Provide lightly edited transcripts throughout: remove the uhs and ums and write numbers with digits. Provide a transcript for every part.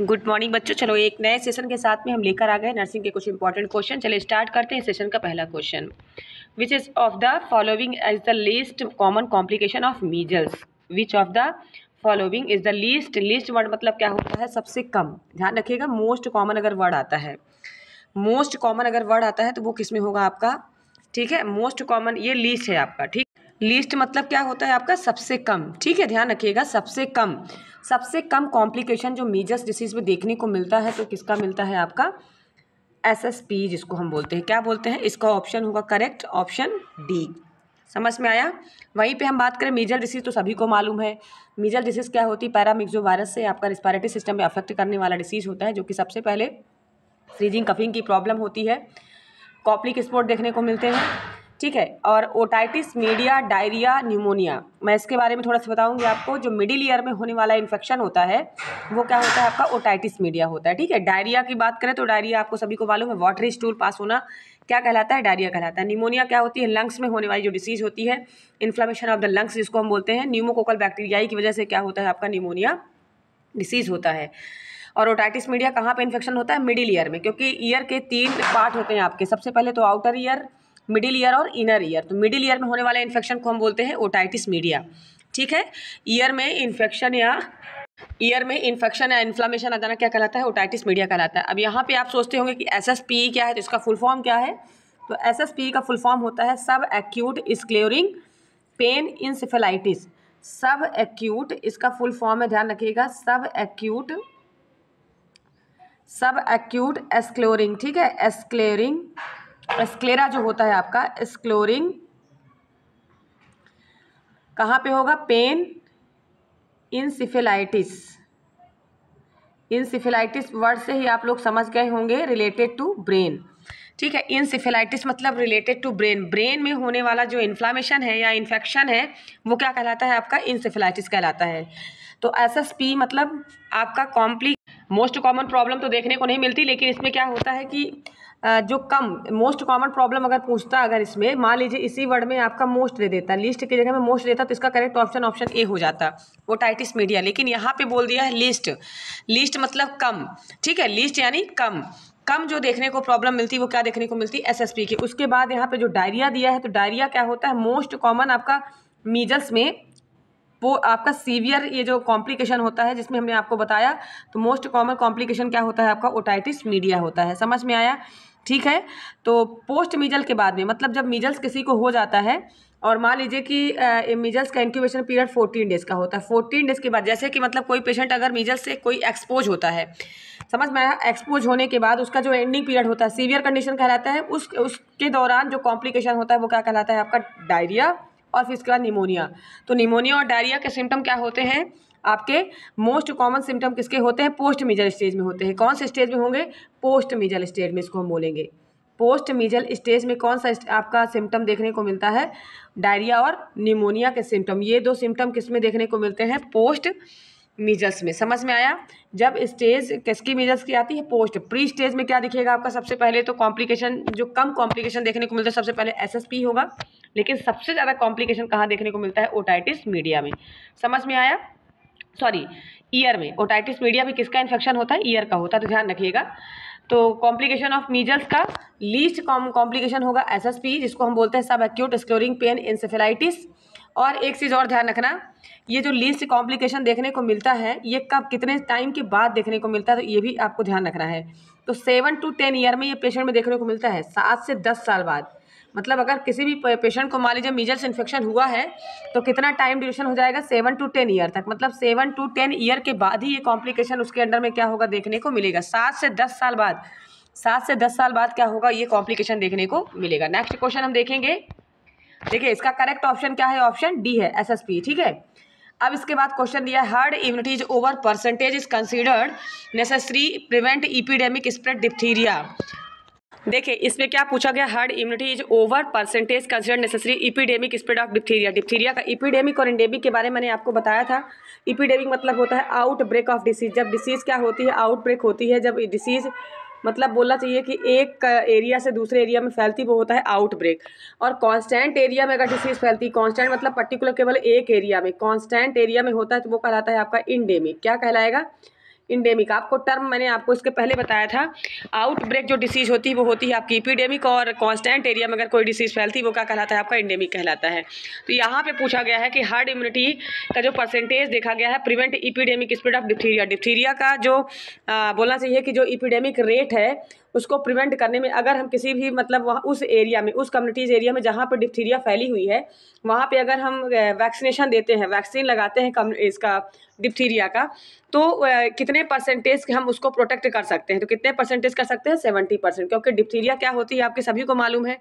Good morning बच्चों। चलो एक नए सेशन के साथ में हम लेकर आ गए नर्सिंग के कुछ इंपॉर्टेंट क्वेश्चन। चलिए स्टार्ट करते हैं सेशन का पहला question. Which is of the following is the least common complication of measles. Which of the following is the least word मतलब क्या होता है? सबसे कम। ध्यान रखिएगा, मोस्ट कॉमन अगर वर्ड आता है, मोस्ट कॉमन अगर वर्ड आता है तो वो किस में होगा आपका? ठीक है, मोस्ट कॉमन ये लीस्ट है आपका। ठीक, लीस्ट मतलब क्या होता है आपका? सबसे कम। ठीक है, ध्यान रखिएगा, सबसे कम कॉम्प्लिकेशन जो मीजल्स डिसीज में देखने को मिलता है तो किसका मिलता है आपका? SSP, जिसको हम बोलते हैं। क्या बोलते हैं? इसका ऑप्शन होगा करेक्ट, ऑप्शन डी। समझ में आया? वहीं पे हम बात करें मीजल डिसीज तो सभी को मालूम है। मीजल डिसीज क्या होती है? पैरामिक्सो वायरस से आपका रिस्पायरेटरी सिस्टम में अफेक्ट करने वाला डिसीज होता है, जो कि सबसे पहले स्नीजिंग कफिंग की प्रॉब्लम होती है, कॉप्लिक स्पॉट देखने को मिलते हैं। ठीक है, और ओटाइटिस मीडिया, डायरिया, न्यूमोनिया, मैं इसके बारे में थोड़ा सा बताऊंगी आपको। जो मिडिल ईयर में होने वाला इन्फेक्शन होता है वो क्या होता है आपका? ओटाइटिस मीडिया होता है। ठीक है, डायरिया की बात करें तो डायरिया आपको सभी को मालूम है, वाटरी स्टूल पास होना क्या कहलाता है? डायरिया कहलाता है। न्यूमोनिया क्या होती है? लंग्स में होने वाली जो डिसीज होती है, इन्फ्लेमेशन ऑफ द लंग्स जिसको हम बोलते हैं। न्यूमोकोकल बैक्टीरियाई की वजह से क्या होता है आपका? न्यूमोनिया डिसीज होता है। और ओटाइटिस मीडिया कहाँ पे इन्फेक्शन होता है? मिडिल ईयर में, क्योंकि ईयर के 3 पार्ट होते हैं आपके। सबसे पहले तो आउटर ईयर, मिडिल ईयर और इनर ईयर। तो मिडिल ईयर में होने वाले इन्फेक्शन को हम बोलते हैं ओटाइटिस मीडिया। ठीक है, ईयर में इन्फेक्शन या इन्फ्लामेशन आ जाना क्या कहलाता है? ओटाइटिस मीडिया कहलाता है। अब यहाँ पे आप सोचते होंगे कि SSPE क्या है, तो इसका फुल फॉर्म क्या है? तो SSPE का फुल फॉर्म होता है सब एक्यूट स्क्लेरोटिक पेन इंसेफेलाइटिस। सब एक्यूट, इसका फुल फॉर्म है, ध्यान रखिएगा, सब एक्यूट एस्क्लेरिंग। ठीक है, एस्क्लेरा जो होता है आपका एस्क्लेरिंग कहाँ पे होगा? पेन इंसिफेलाइटिस वर्ड से ही आप लोग समझ गए होंगे, रिलेटेड टू ब्रेन। ठीक है, इंसिफेलाइटिस मतलब रिलेटेड टू ब्रेन में होने वाला जो इन्फ्लामेशन है या इन्फेक्शन है वो क्या कहलाता है आपका? इंसिफेलाइटिस कहलाता है। तो SSP मतलब आपका मोस्ट कॉमन प्रॉब्लम तो देखने को नहीं मिलती, लेकिन इसमें क्या होता है कि जो कम मोस्ट कॉमन प्रॉब्लम अगर पूछता, अगर इसमें मान लीजिए इसी वर्ड में आपका मोस्ट दे देता, लिस्ट की जगह में मोस्ट देता, तो इसका करेक्ट ऑप्शन ए हो जाता, ओटाइटिस मीडिया। लेकिन यहाँ पे बोल दिया है लिस्ट मतलब कम। ठीक है, लिस्ट यानी कम जो देखने को प्रॉब्लम मिलती है वो क्या देखने को मिलती है? SSP की। उसके बाद यहाँ पे जो डायरिया दिया है, तो डायरिया क्या होता है? मोस्ट कॉमन आपका मीजल्स में वो आपका सीवियर ये जो कॉम्प्लिकेशन होता है, जिसमें हमने आपको बताया, तो मोस्ट कॉमन कॉम्प्लिकेशन क्या होता है आपका? ओटाइटिस मीडिया होता है। समझ में आया? ठीक है, तो पोस्ट मीजल के बाद में मतलब जब मीजल्स किसी को हो जाता है और मान लीजिए कि मीजल्स का इंक्यूबेशन पीरियड 14 डेज का होता है। 14 डेज के बाद जैसे कि मतलब कोई पेशेंट अगर मीजल्स से कोई एक्सपोज होता है, समझ में आया? एक्सपोज होने के बाद उसका जो एंडिंग पीरियड होता है सीवियर कंडीशन कहलाता है। उसके दौरान जो कॉम्प्लिकेशन होता है वो क्या कहलाता है आपका? डायरिया, और फिर इसके बाद निमोनिया। तो निमोनिया और डायरिया के सिम्टम क्या होते हैं आपके? मोस्ट कॉमन सिम्टम किसके होते हैं? पोस्ट मीजल स्टेज में होते हैं। कौन से स्टेज में होंगे? पोस्ट मीजल स्टेज में, इसको हम बोलेंगे। पोस्ट मीजल स्टेज में कौन सा आपका सिम्टम देखने को मिलता है? डायरिया और निमोनिया के सिम्टम। ये 2 सिम्टम किस में देखने को मिलते हैं? पोस्ट मीजल्स में। समझ में आया? जब स्टेज किसकी मीजल्स की आती है? पोस्ट। प्री स्टेज में क्या दिखेगा आपका? सबसे पहले तो कॉम्प्लिकेशन, जो कम कॉम्प्लिकेशन देखने को मिलता है, सबसे पहले SSP होगा। लेकिन सबसे ज़्यादा कॉम्प्लिकेशन कहाँ देखने को मिलता है? ओटाइटिस मीडिया में। समझ में आया? सॉरी, ईयर में। ओटाइटिस मीडिया भी किसका इन्फेक्शन होता है? ईयर का होता है, तो ध्यान रखिएगा। तो कॉम्प्लिकेशन ऑफ मीजल्स का लीस्ट कॉम्प्लिकेशन होगा SSP, जिसको हम बोलते हैं सब एक्यूट स्क्लेरोटिक पेन इंसेफेलाइटिस। और एक चीज़ और ध्यान रखना, ये जो लीस्ट कॉम्प्लिकेशन देखने को मिलता है ये कब, कितने टाइम के बाद देखने को मिलता है, तो ये भी आपको ध्यान रखना है। तो 7 to 10 ईयर में ये पेशेंट में देखने को मिलता है, 7 से 10 साल बाद। मतलब अगर किसी भी पेशेंट को मान लीजिए मीजल्स इन्फेक्शन हुआ है तो कितना टाइम ड्यूरेशन हो जाएगा? 7 to 10 ईयर तक। मतलब 7 to 10 ईयर के बाद ही ये कॉम्प्लिकेशन उसके अंडर में क्या होगा? देखने को मिलेगा। 7 से 10 साल बाद, 7 से 10 साल बाद क्या होगा? ये कॉम्प्लिकेशन देखने को मिलेगा। नेक्स्ट क्वेश्चन हम देखेंगे। देखिए इसका करेक्ट ऑप्शन क्या है? ऑप्शन डी है, SSP। ठीक है, अब इसके बाद क्वेश्चन दिया है herd immunity is over percentage is considered necessary prevent epidemic spread diphtheria. देखिए इसमें क्या पूछा गया? Herd immunity is over percentage considered necessary epidemic spread of diphtheria. Diphtheria का एपिडेमिक और एंडेमिक के बारे में मैंने आपको बताया था। एपिडेमिक मतलब होता है आउट ब्रेक ऑफ डिसीज। जब डिसीज क्या होती है? आउट ब्रेक होती है। जब डिसीज मतलब बोलना चाहिए कि एक एरिया से दूसरे एरिया में फैलती, वो होता है आउटब्रेक। और कांस्टेंट एरिया में अगर डिसीज फैलती, कांस्टेंट मतलब पर्टिकुलर केवल एक एरिया में, कांस्टेंट एरिया में होता है, तो वो कहलाता है आपका इंडेमिक। क्या कहलाएगा? इंडेमिक। आपको टर्म मैंने आपको इसके पहले बताया था, आउटब्रेक जो डिसीज होती है वो होती है आपकी एपिडेमिक, और कांस्टेंट एरिया में अगर कोई डिसीज फैलती है वो क्या कहलाता है आपका इंडेमिक कहलाता है। तो यहाँ पे पूछा गया है कि हार्ड इम्यूनिटी का जो परसेंटेज देखा गया है prevent epidemic spread of diphtheria, diphtheria का जो बोलना चाहिए कि जो एपिडेमिक रेट है उसको प्रिवेंट करने में, अगर हम किसी भी मतलब वहाँ उस एरिया में, उस कम्युनिटीज़ एरिया में जहाँ पर डिप्थीरिया फैली हुई है वहाँ पे अगर हम वैक्सीनेशन देते हैं, वैक्सीन लगाते हैं इसका डिप्थीरिया का, तो कितने परसेंटेज हम उसको प्रोटेक्ट कर सकते हैं। तो कितने परसेंटेज कर सकते हैं? 70%, क्योंकि डिप्थीरिया क्या होती है आपके सभी को मालूम है।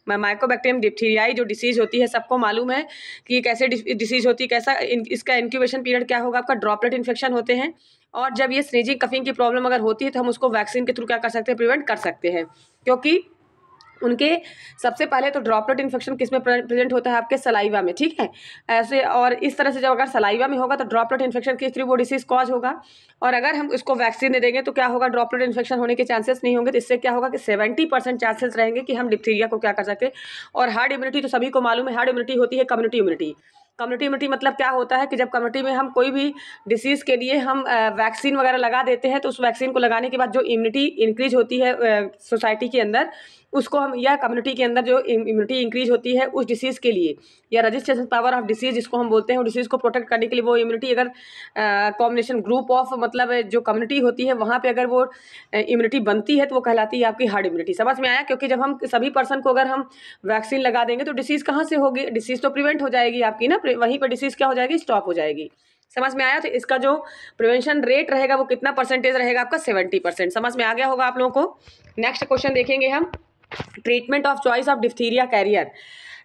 माइकोबैक्टीरियम डिप्थीरियाई जो डिसीज होती है सबको मालूम है कि ये कैसे डिसीज होती है, कैसा इसका इंक्यूबेशन पीरियड क्या होगा आपका, ड्रॉपलेट इन्फेक्शन होते हैं। और जब ये स्नीजिंग कफिंग की प्रॉब्लम अगर होती है तो हम उसको वैक्सीन के थ्रू क्या कर सकते हैं, प्रिवेंट कर सकते हैं। क्योंकि उनके सबसे पहले तो ड्रॉपलेट इन्फेक्शन किस में प्रेजेंट होता है आपके सलाइवा में, ठीक है ऐसे। और इस तरह से जब अगर सलाइवा में होगा तो ड्रॉपलेट इन्फेक्शन के थ्रू वो डिसीज कॉज होगा। और अगर हम इसको वैक्सीन दे देंगे तो क्या होगा, ड्रॉपलेट इन्फेक्शन होने के चांसेस नहीं होंगे। तो इससे क्या होगा कि 70% चांसेस रहेंगे कि हम डिप्थीरिया को क्या कर सकते हैं। और हार्ड इम्यूनिटी तो सभी को मालूम है, हार्ड इम्यूनिटी होती है कम्युनिटी इम्यूनिटी। कम्युनिटी इम्यूनिटी मतलब क्या होता है कि जब कम्युनिटी में हम कोई भी डिसीज़ के लिए हम वैक्सीन वगैरह लगा देते हैं तो उस वैक्सीन को लगाने के बाद जो इम्यूनिटी इंक्रीज होती है सोसाइटी के अंदर, उसको हम, या कम्युनिटी के अंदर जो इम्यूनिटी इंक्रीज होती है उस डिसीज़ के लिए, या रजिस्ट्रेशन पावर ऑफ डिसीज़ जिसको हम बोलते हैं, वो डिसीज़ को प्रोटेक्ट करने के लिए वो इम्यूनिटी अगर कॉम्बिनेशन ग्रुप ऑफ मतलब जो कम्युनिटी होती है वहाँ पे अगर वो इम्यूनिटी बनती है तो वो कहलाती है आपकी हार्ड इम्यूनिटी। समझ में आया? क्योंकि जब हम सभी पर्सन को अगर हम वैक्सीन लगा देंगे तो डिसीज़ कहाँ से होगी, डिसीज़ तो प्रिवेंट हो जाएगी आपकी ना, वहीं पर डिसीज़ क्या हो जाएगी, स्टॉप हो जाएगी। समझ में आया? तो इसका जो प्रिवेंशन रेट रहेगा वो कितना परसेंटेज रहेगा आपका, 70%। समझ में आ गया होगा आप लोगों को। नेक्स्ट क्वेश्चन देखेंगे हम, treatment of choice of diphtheria carrier.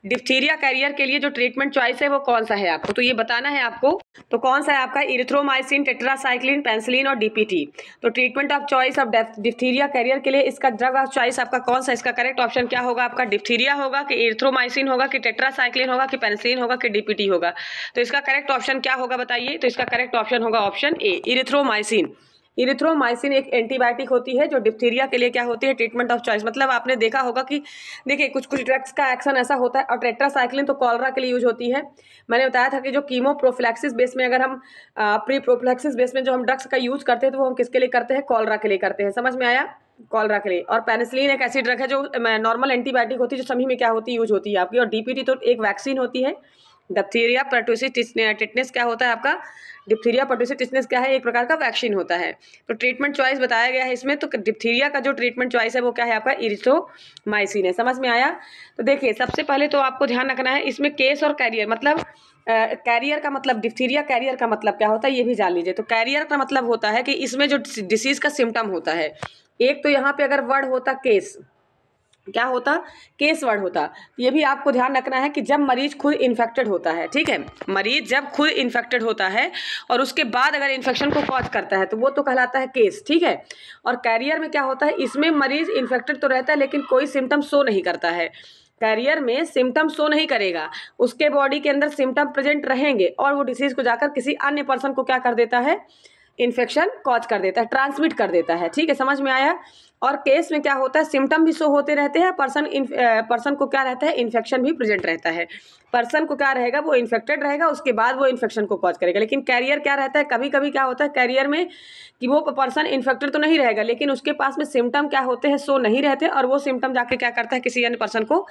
Diphtheria carrier के लिए जो ट्रीटमेंट चॉइस है वो कौन सा है आपको, तो ये बताना है आपको। तो कौन सा है आपका, इरिथ्रोमाइसिन, टेट्रासाइक्लिन, पेनिसिलिन और डीपीटी। तो treatment of choice of diphtheria carrier के लिए इसका ड्रग ऑफ चॉइस आपका कौन सा, इसका करेक्ट ऑप्शन क्या होगा आपका, डिप्थीरिया होगा कि इरिथ्रोमाइसिन होगा कि टेट्रासाइक्लिन होगा कि पेनिसिलिन होगा कि डीपीटी होगा। तो इसका करेक्ट ऑप्शन क्या होगा बताइए। तो इसका करेक्ट ऑप्शन होगा ऑप्शन ए, इरिथ्रोमाइसिन। इरिथ्रोमाइसिन एक एंटीबायोटिक होती है जो डिप्थीरिया के लिए क्या होती है, ट्रीटमेंट ऑफ चॉइस। मतलब आपने देखा होगा कि देखिए कुछ कुछ ड्रग्स का एक्शन ऐसा होता है। और टेट्रासाइक्लिन तो कॉलरा के लिए यूज होती है। मैंने बताया था कि जो कीमो प्रोफिलैक्सिस बेस में, अगर हम प्री प्रोफिलैक्सिस बेस में जो हम ड्रग्स का यूज करते हैं तो वो हम किसके लिए करते हैं, कॉलरा के लिए करते हैं। समझ में आया, कॉलरा के लिए। और पेनिसिलिन एक ऐसी ड्रग है जो नॉर्मल एंटीबायोटिक होती है जो सभी में क्या होती है, यूज होती है आपकी। और डीपीटी तो एक वैक्सीन होती है। डिप्थीरिया पर्टुसिस टिटनेस क्या होता है आपका, डिप्थीरिया पर्टुसिस टिटनेस क्या है, एक प्रकार का वैक्सीन होता है। तो ट्रीटमेंट चॉइस बताया गया है इसमें। तो डिप्थीरिया का जो ट्रीटमेंट चॉइस है वो क्या है आपका, इरिथ्रोमाइसिन है। समझ में आया? तो देखिए सबसे पहले तो आपको ध्यान रखना है इसमें केस और कैरियर, मतलब कैरियर का मतलब, डिप्थीरिया कैरियर का मतलब क्या होता है ये भी जान लीजिए। तो कैरियर का मतलब होता है कि इसमें जो डिसीज का सिम्टम होता है, एक तो यहाँ पे अगर वर्ड होता केस, क्या होता, केस वर्ड होता। ये भी आपको ध्यान रखना है कि जब मरीज खुद इन्फेक्टेड होता है, ठीक है, मरीज जब खुद इन्फेक्टेड होता है और उसके बाद अगर इन्फेक्शन को कॉज करता है तो वो तो कहलाता है केस, ठीक है। और कैरियर में क्या होता है, इसमें मरीज इन्फेक्टेड तो रहता है लेकिन कोई सिम्टम शो नहीं करता है। कैरियर में सिम्टम शो नहीं करेगा, उसके बॉडी के अंदर सिम्टम प्रेजेंट रहेंगे और वो डिसीज को जाकर किसी अन्य पर्सन को क्या कर देता है, इन्फेक्शन कॉज कर देता है, ट्रांसमिट कर देता है। ठीक है, समझ में आया। और केस में क्या होता है, सिम्टम भी शो होते रहते हैं, पर्सन को क्या रहता है, इन्फेक्शन भी प्रेजेंट रहता है। पर्सन को क्या रहेगा, वो इन्फेक्टेड रहेगा, उसके बाद वो इन्फेक्शन को कॉज करेगा। लेकिन कैरियर क्या रहता है, कभी कभी क्या होता है कैरियर में कि वो पर्सन इन्फेक्टेड तो नहीं रहेगा लेकिन उसके पास में सिम्टम क्या होते हैं, शो नहीं रहते, और वो सिम्टम जाके क्या करता है किसी अन्य पर्सन को,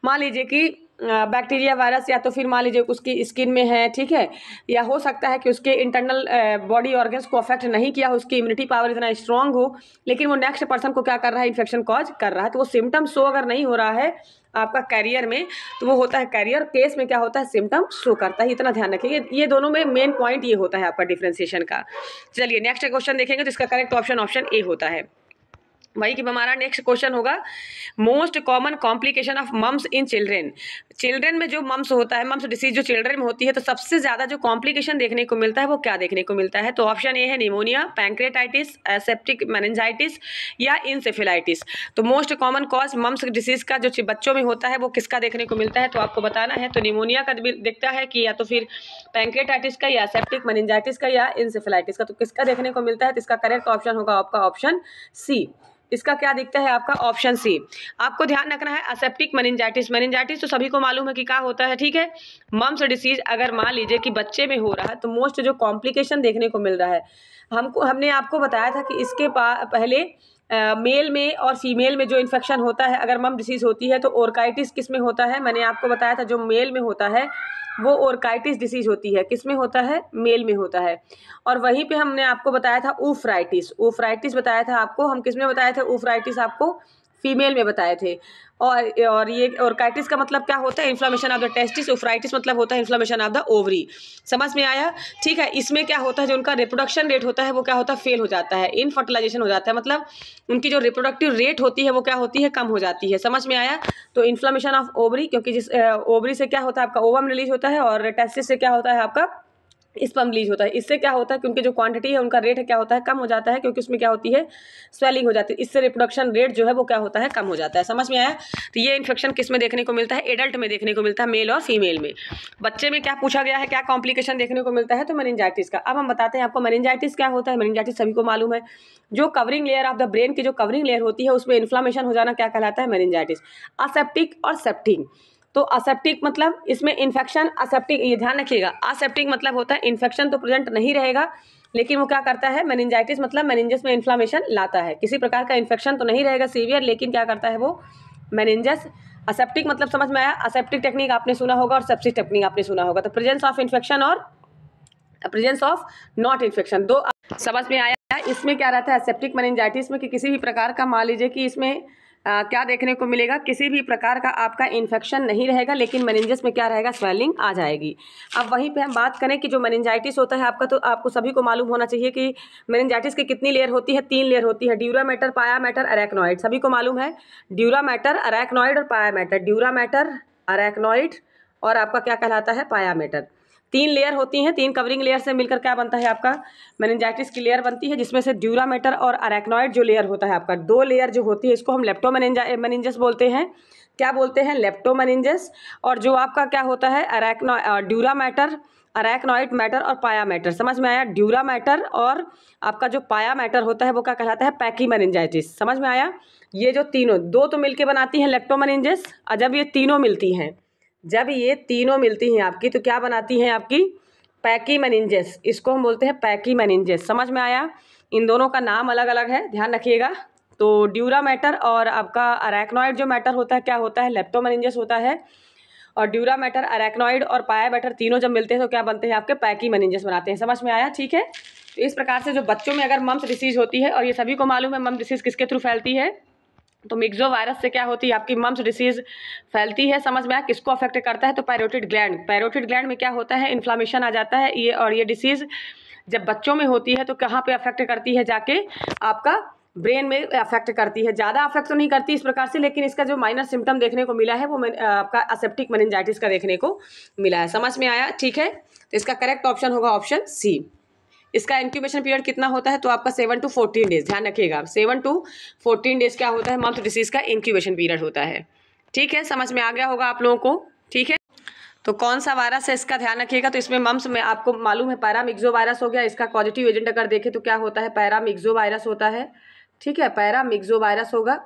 मान लीजिए कि बैक्टीरिया वायरस, या तो फिर मान लीजिए उसकी स्किन में है, ठीक है, या हो सकता है कि उसके इंटरनल बॉडी ऑर्गन्स को अफेक्ट नहीं किया, उसकी इम्यूनिटी पावर इतना स्ट्रांग हो, लेकिन वो नेक्स्ट पर्सन को क्या कर रहा है, इन्फेक्शन कॉज कर रहा है। तो वो सिम्टम शो अगर नहीं हो रहा है आपका कैरियर में तो वो होता है कैरियर। केस में क्या होता है, सिम्टम शो करता है। इतना ध्यान रखिए, ये दोनों में मेन पॉइंट ये होता है आपका डिफरेंशिएशन का। चलिए नेक्स्ट क्वेश्चन देखेंगे तो इसका करेक्ट ऑप्शन ऑप्शन ए होता है। वही कि हमारा नेक्स्ट क्वेश्चन होगा, most common complication of mumps in children. Children में जो मम्स होता है, मम्स डिसीज जो चिल्ड्रेन में होती है, तो सबसे ज्यादा जो कॉम्प्लिकेशन देखने को मिलता है वो क्या देखने को मिलता है। तो ऑप्शन ए है निमोनिया, पैंक्रेटाइटिस, एसेप्टिक मेनिंजाइटिस या इंसेफेलाइटिस। तो most common cause mumps disease का जो बच्चों में होता है वो किसका देखने को मिलता है, तो आपको बताना है। तो निमोनिया का दिखता है कि या तो फिर पैंक्रेटाइटिस का, या एसेप्टिक मेनिंजाइटिस का, या इंसेफेलाइटिस का। तो किसका देखने को मिलता है, तो इसका करेक्ट ऑप्शन होगा आपका ऑप्शन सी, इसका क्या दिखता है आपका ऑप्शन सी। आपको ध्यान रखना है असेप्टिक मेनिंजाइटिस, मेनिंजाइटिस तो सभी को मालूम है कि क्या होता है, ठीक है। मम्स डिसीज अगर मान लीजिए कि बच्चे में हो रहा है तो मोस्ट जो कॉम्प्लिकेशन देखने को मिल रहा है, हमने आपको बताया था कि इसके पहले मेल में और फीमेल में जो इन्फेक्शन होता है, अगर मम डिसीज़ होती है तो ओरकाइटिस किस में होता है, मैंने आपको बताया था जो मेल में होता है वो ओरकाइटिस डिसीज़ होती है, किस में होता है, मेल में होता है। और वहीं पे हमने आपको बताया था ऊफ्राइटिस, ऊफ्राइटिस बताया था आपको, हम किस में बताए थे, ऊफ्राइटिस आपको फीमेल में बताए थे। और ये ओरकाइटिस का मतलब क्या होता है, इन्फ्लेमेशन ऑफ द टेस्टिस, ऊफ्राइटिस मतलब होता है इन्फ्लेमेशन ऑफ द ओवरी। समझ में आया, ठीक है। इसमें क्या होता है, जो उनका रिप्रोडक्शन रेट होता है वो क्या होता है, फेल हो जाता है, इनफर्टिलाइजेशन हो जाता है, मतलब उनकी जो रिप्रोडक्टिव रेट होती है वो क्या होती है, कम हो जाती है। समझ में आया। तो इन्फ्लेमेशन ऑफ ओवरी, क्योंकि जिस ओवरी से क्या होता है आपका ओवम रिलीज होता है, और टेस्टिस से क्या होता है आपका स्पर्म रिलीज होता है। इससे क्या होता है कि उनकी जो क्वांटिटी है उनका रेट है क्या होता है, कम हो जाता है, क्योंकि उसमें क्या होती है, स्वेलिंग हो जाती है। इससे रिप्रोडक्शन रेट जो है वो क्या होता है, कम हो जाता है। समझ में आया। तो ये इन्फेक्शन किस में देखने को मिलता है, एडल्ट में देखने को मिलता है, मेल और फीमेल में। बच्चे में क्या पूछा गया है, क्या कॉम्प्लिकेशन देखने को मिलता है, तो मेनिंजाइटिस का। अब हम बताते हैं आपको मेनिंजाइटिस क्या होता है। मेनिंजाइटिस सभी को मालूम है, जो covering layer of the brain की जो कवरिंग लेयर होती है उसमें इन्फ्लामेशन हो जाना क्या कहलाता है, मेनिंजाइटिस। असेप्टिक और सेप्टिक, तो असेप्टिक मतलब इसमें इन्फेक्शन, असेप्टिक ये ध्यान रखिएगा, असेप्टिक मतलब होता है इन्फेक्शन तो प्रेजेंट नहीं रहेगा, लेकिन वो क्या करता है, मेनिंजाइटिस मतलब मेनिंजस में इन्फ्लामेशन लाता है। किसी प्रकार का इन्फेक्शन तो नहीं रहेगा सीवियर, लेकिन क्या करता है वो मेनिंजस। असेप्टिक मतलब समझ में आया, असेप्टिक टेक्निक आपने सुना होगा और सेप्सिस टेक्निक आपने सुना होगा। तो प्रेजेंस ऑफ इन्फेक्शन और प्रेजेंस ऑफ नॉट इन्फेक्शन, दो समझ में आया। इसमें क्या रहता है असेप्टिक मेनिंजाइटिस में कि किसी भी प्रकार का, मान लीजिए कि इसमें क्या देखने को मिलेगा, किसी भी प्रकार का आपका इन्फेक्शन नहीं रहेगा, लेकिन मेनिंजस में क्या रहेगा, स्वेलिंग आ जाएगी। अब वहीं पे हम बात करें कि जो मेनिंजाइटिस होता है आपका, तो आपको सभी को मालूम होना चाहिए कि मेनिंजाइटिस की कितनी लेयर होती है, 3 लेयर होती है, ड्यूरा मैटर, पाया मैटर, अरेक्नॉइड। सभी को मालूम है ड्यूरा मैटर, अरेक्नॉइड और पाया मैटर। ड्यूरा मैटर, अरेक्नॉइड और आपका क्या कहलाता है, पाया मैटर। 3 लेयर होती हैं, 3 कवरिंग लेयर से मिलकर क्या बनता है आपका, मेनिंजाइटिस की लेयर बनती है, जिसमें से ड्यूरा मैटर और अरेक्नॉइड जो लेयर होता है आपका, 2 लेयर जो होती है इसको हम लेप्टोमेनिंजस बोलते हैं। क्या बोलते हैं, लेप्टोमेनिंजस। और जो आपका क्या होता है, ड्यूरा मैटर, अरेक्नॉइड मैटर और पाया मैटर। समझ में आया। ड्यूरा मैटर और आपका जो पाया मैटर होता है वो क्या कहलाता है, पैकी मेनिंजाइटिस। समझ में आया। ये जो तीनों, 2 तो मिलके बनाती हैं लेप्टोमेनिंजस, और जब ये तीनों मिलती हैं, जब ये तीनों मिलती हैं आपकी, तो क्या बनाती हैं आपकी, पैकी मेनिंजस। इसको हम बोलते हैं पैकी मेनिंजस। समझ में आया। इन दोनों का नाम अलग अलग है, ध्यान रखिएगा। तो ड्यूरा मैटर और आपका अरेक्नॉइड जो मैटर होता है क्या होता है, लेप्टोमेनिंजस होता है। और ड्यूरा मैटर, अरेक्नॉइड और पाया मैटर तीनों जब मिलते हैं तो क्या बनते हैं आपके, पैकी मेनिंजस बनाते हैं। समझ में आया, ठीक है। तो इस प्रकार से जो बच्चों में अगर मम्स डिसीज होती है, और ये सभी को मालूम है मम्स डिसीज किसके थ्रू फैलती है, तो मिक्सो वायरस से क्या होती है आपकी, मम्स डिसीज फैलती है। समझ में आया। किसको अफेक्ट करता है, तो पैरोटिड ग्लैंड, पैरोटिड ग्लैंड में क्या होता है, इन्फ्लामेशन आ जाता है ये। और ये डिसीज जब बच्चों में होती है तो कहाँ पे अफेक्ट करती है, जाके आपका ब्रेन में अफेक्ट करती है। ज़्यादा अफेक्ट तो नहीं करती इस प्रकार से, लेकिन इसका जो माइनर सिम्टम देखने को मिला है वो आपका असेप्टिक मेनिंजाइटिस का देखने को मिला है। समझ में आया, ठीक है। तो इसका करेक्ट ऑप्शन होगा ऑप्शन सी। इसका इंक्यूबेशन पीरियड कितना होता है, तो आपका 7 to 14 डेज। ध्यान रखिएगा, 7 to 14 डेज क्या होता है, मम्स डिसीज का इंक्यूबेशन पीरियड होता है। ठीक है, समझ में आ गया होगा आप लोगों को, ठीक है। तो कौन सा वायरस है इसका ध्यान रखिएगा। तो इसमें मम्स में आपको मालूम है पैरामिक्सो वायरस हो गया। इसका पॉजिटिव एजेंट अगर देखें तो क्या होता है, पैरामिक्सो वायरस होता है, ठीक है, पैरामिक्सो वायरस होगा।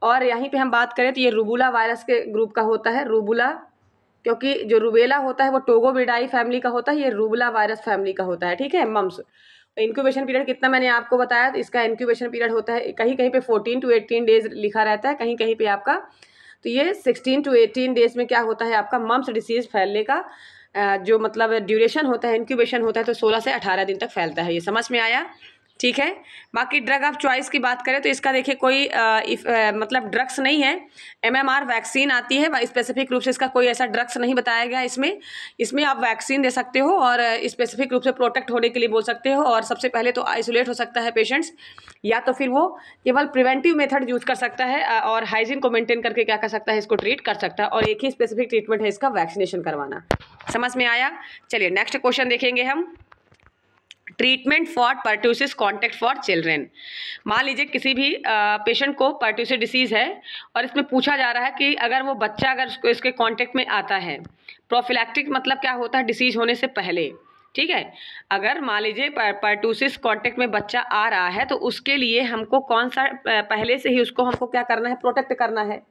और यहीं पे हम बात करें तो ये रूबुला वायरस के ग्रुप का होता है, रूबुला, क्योंकि जो रूबेला होता है वो टोगोविडाई फैमिली का होता है, ये रूबुला वायरस फैमिली का होता है, ठीक है। मम्स इंक्यूबेशन पीरियड कितना मैंने आपको बताया, तो इसका इंक्यूबेशन पीरियड होता है कहीं कहीं पे 14 to 18 डेज लिखा रहता है, कहीं कहीं पे आपका, तो ये 16 to 18 डेज में क्या होता है आपका मम्स डिसीज फैलने का जो मतलब ड्यूरेशन होता है, इंक्यूबेशन होता है, तो 16 से 18 दिन तक फैलता है। ये समझ में आया, ठीक है। बाकी ड्रग ऑफ चॉइस की बात करें तो इसका देखिए कोई मतलब ड्रग्स नहीं है। MMR वैक्सीन आती है, स्पेसिफिक रूप से इसका कोई ऐसा ड्रग्स नहीं बताया गया इसमें आप वैक्सीन दे सकते हो और स्पेसिफिक रूप से प्रोटेक्ट होने के लिए बोल सकते हो। और सबसे पहले तो आइसोलेट हो सकता है पेशेंट्स, या तो फिर वो केवल प्रिवेंटिव मेथड यूज कर सकता है और हाइजीन को मेंटेन करके क्या कर सकता है, इसको ट्रीट कर सकता है। और एक ही स्पेसिफिक ट्रीटमेंट है इसका, वैक्सीनेशन करवाना। समझ में आया। चलिए नेक्स्ट क्वेश्चन देखेंगे हम, treatment for pertussis contact for children. मान लीजिए किसी भी पेशेंट को पर्ट्यूसिस डिसीज है और इसमें पूछा जा रहा है कि अगर वो बच्चा अगर इसके कॉन्टैक्ट में आता है, प्रोफिलैक्टिक मतलब क्या होता है, डिसीज होने से पहले, ठीक है। अगर मान लीजिए परटूसिस कॉन्टेक्ट में बच्चा आ रहा है तो उसके लिए हमको कौन सा पहले से ही उसको हमको क्या करना है, प्रोटेक्ट करना है।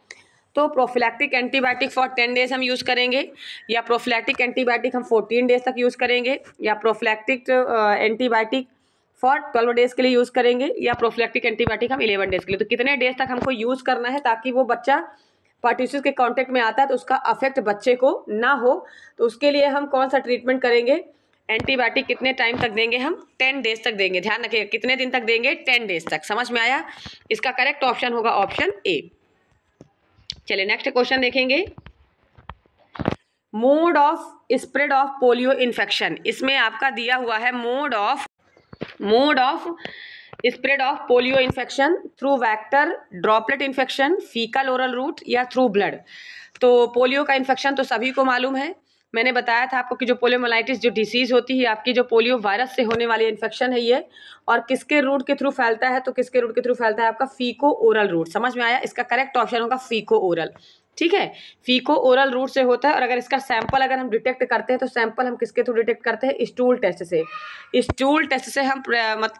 तो प्रोफिलैक्टिक एंटीबायोटिक फॉर 10 डेज हम यूज़ करेंगे, या प्रोफिलैक्टिक एंटीबायोटिक हम 14 डेज तक यूज़ करेंगे, या प्रोफिलैक्टिक एंटीबायोटिक फॉर 12 डेज के लिए यूज़ करेंगे, या प्रोफिलैक्टिक एंटीबायोटिक हम 11 डेज के लिए। तो कितने डेज तक हमको यूज़ करना है ताकि वो बच्चा परटूसिस के कॉन्टेक्ट में आता है तो उसका अफेक्ट बच्चे को ना हो। तो उसके लिए हम कौन सा ट्रीटमेंट करेंगे, एंटीबायोटिक कितने टाइम तक देंगे हम, 10 डेज तक देंगे। ध्यान रखिएगा कितने दिन तक देंगे, 10 डेज तक। समझ में आया। इसका करेक्ट ऑप्शन होगा ऑप्शन ए। चलिए नेक्स्ट क्वेश्चन देखेंगे। Mode of spread of polio infection, इसमें आपका दिया हुआ है mode of spread of polio infection through vector, droplet infection, faecal oral route, या थ्रू ब्लड। तो पोलियो का इन्फेक्शन तो सभी को मालूम है, मैंने बताया था आपको कि जो पोलियोमाइलाइटिस जो डिसीज होती है आपकी, जो पोलियो वायरस से होने वाली इन्फेक्शन है ये, और किसके रूट के थ्रू फैलता है, तो किसके रूट के थ्रू फैलता है, आपका फीको ओरल रूट। समझ में आया। इसका करेक्ट ऑप्शन होगा फीको ओरल। ठीक है, फीको ओरल रूट से होता है। और अगर इसका सैंपल अगर हम डिटेक्ट करते हैं तो सैंपल हम किसके थ्रू डिटेक्ट करते हैं, स्टूल टेस्ट से। स्टूल टेस्ट से हम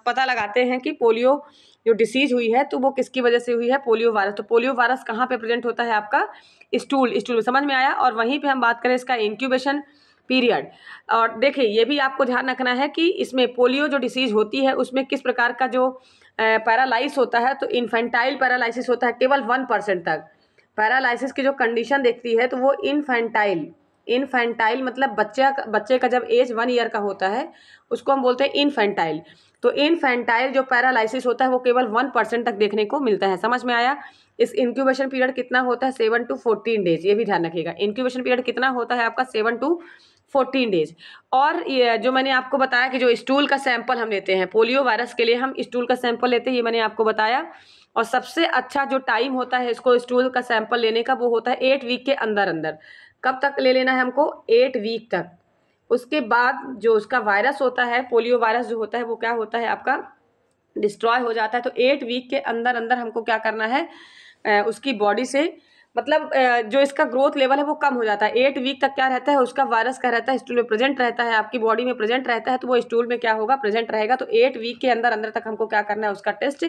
पता लगाते हैं कि पोलियो जो डिसीज हुई है तो वो किसकी वजह से हुई है, पोलियो वायरस। तो पोलियो वायरस कहाँ पे प्रेजेंट होता है, आपका स्टूल में। समझ में आया। और वहीं पे हम बात करें इसका इंक्यूबेशन पीरियड, और देखिए ये भी आपको ध्यान रखना है कि इसमें पोलियो जो डिसीज होती है उसमें किस प्रकार का जो पैरालाइसिस होता है, तो इन्फेंटाइल पैरालाइसिस होता है केवल 1% तक। पैरालाइसिस की जो कंडीशन देखती है तो वो इन्फेंटाइल मतलब बच्चे का जब एज 1 ईयर का होता है उसको हम बोलते हैं इन्फेंटाइल। तो इन्फेंटाइल जो पैरालाइसिस होता है वो केवल 1% तक देखने को मिलता है। समझ में आया। इस इंक्यूबेशन पीरियड कितना होता है, 7 to 14 डेज। ये भी ध्यान रखिएगा, इंक्यूबेशन पीरियड कितना होता है आपका, 7 to 14 डेज। और ये जो मैंने आपको बताया कि जो स्टूल का सैंपल हम लेते हैं पोलियो वायरस के लिए, हम स्टूल का सैंपल लेते हैं, ये मैंने आपको बताया। और सबसे अच्छा जो टाइम होता है इसको स्टूल का सैंपल लेने का वो होता है 8 वीक के अंदर अंदर। कब तक ले लेना है हमको, 8 वीक तक। उसके बाद जो उसका वायरस होता है, पोलियो वायरस जो होता है वो क्या होता है आपका, डिस्ट्रॉय हो जाता है। तो 8 वीक के अंदर अंदर हमको क्या करना है, उसकी बॉडी से मतलब जो इसका ग्रोथ लेवल है वो कम हो जाता है। 8 वीक तक क्या रहता है, उसका वायरस क्या रहता है, स्टूल में प्रेजेंट रहता है, आपकी बॉडी में प्रेजेंट रहता है, तो वो स्टूल में क्या होगा, प्रेजेंट रहेगा। तो 8 वीक के अंदर अंदर तक हमको क्या करना है, उसका test,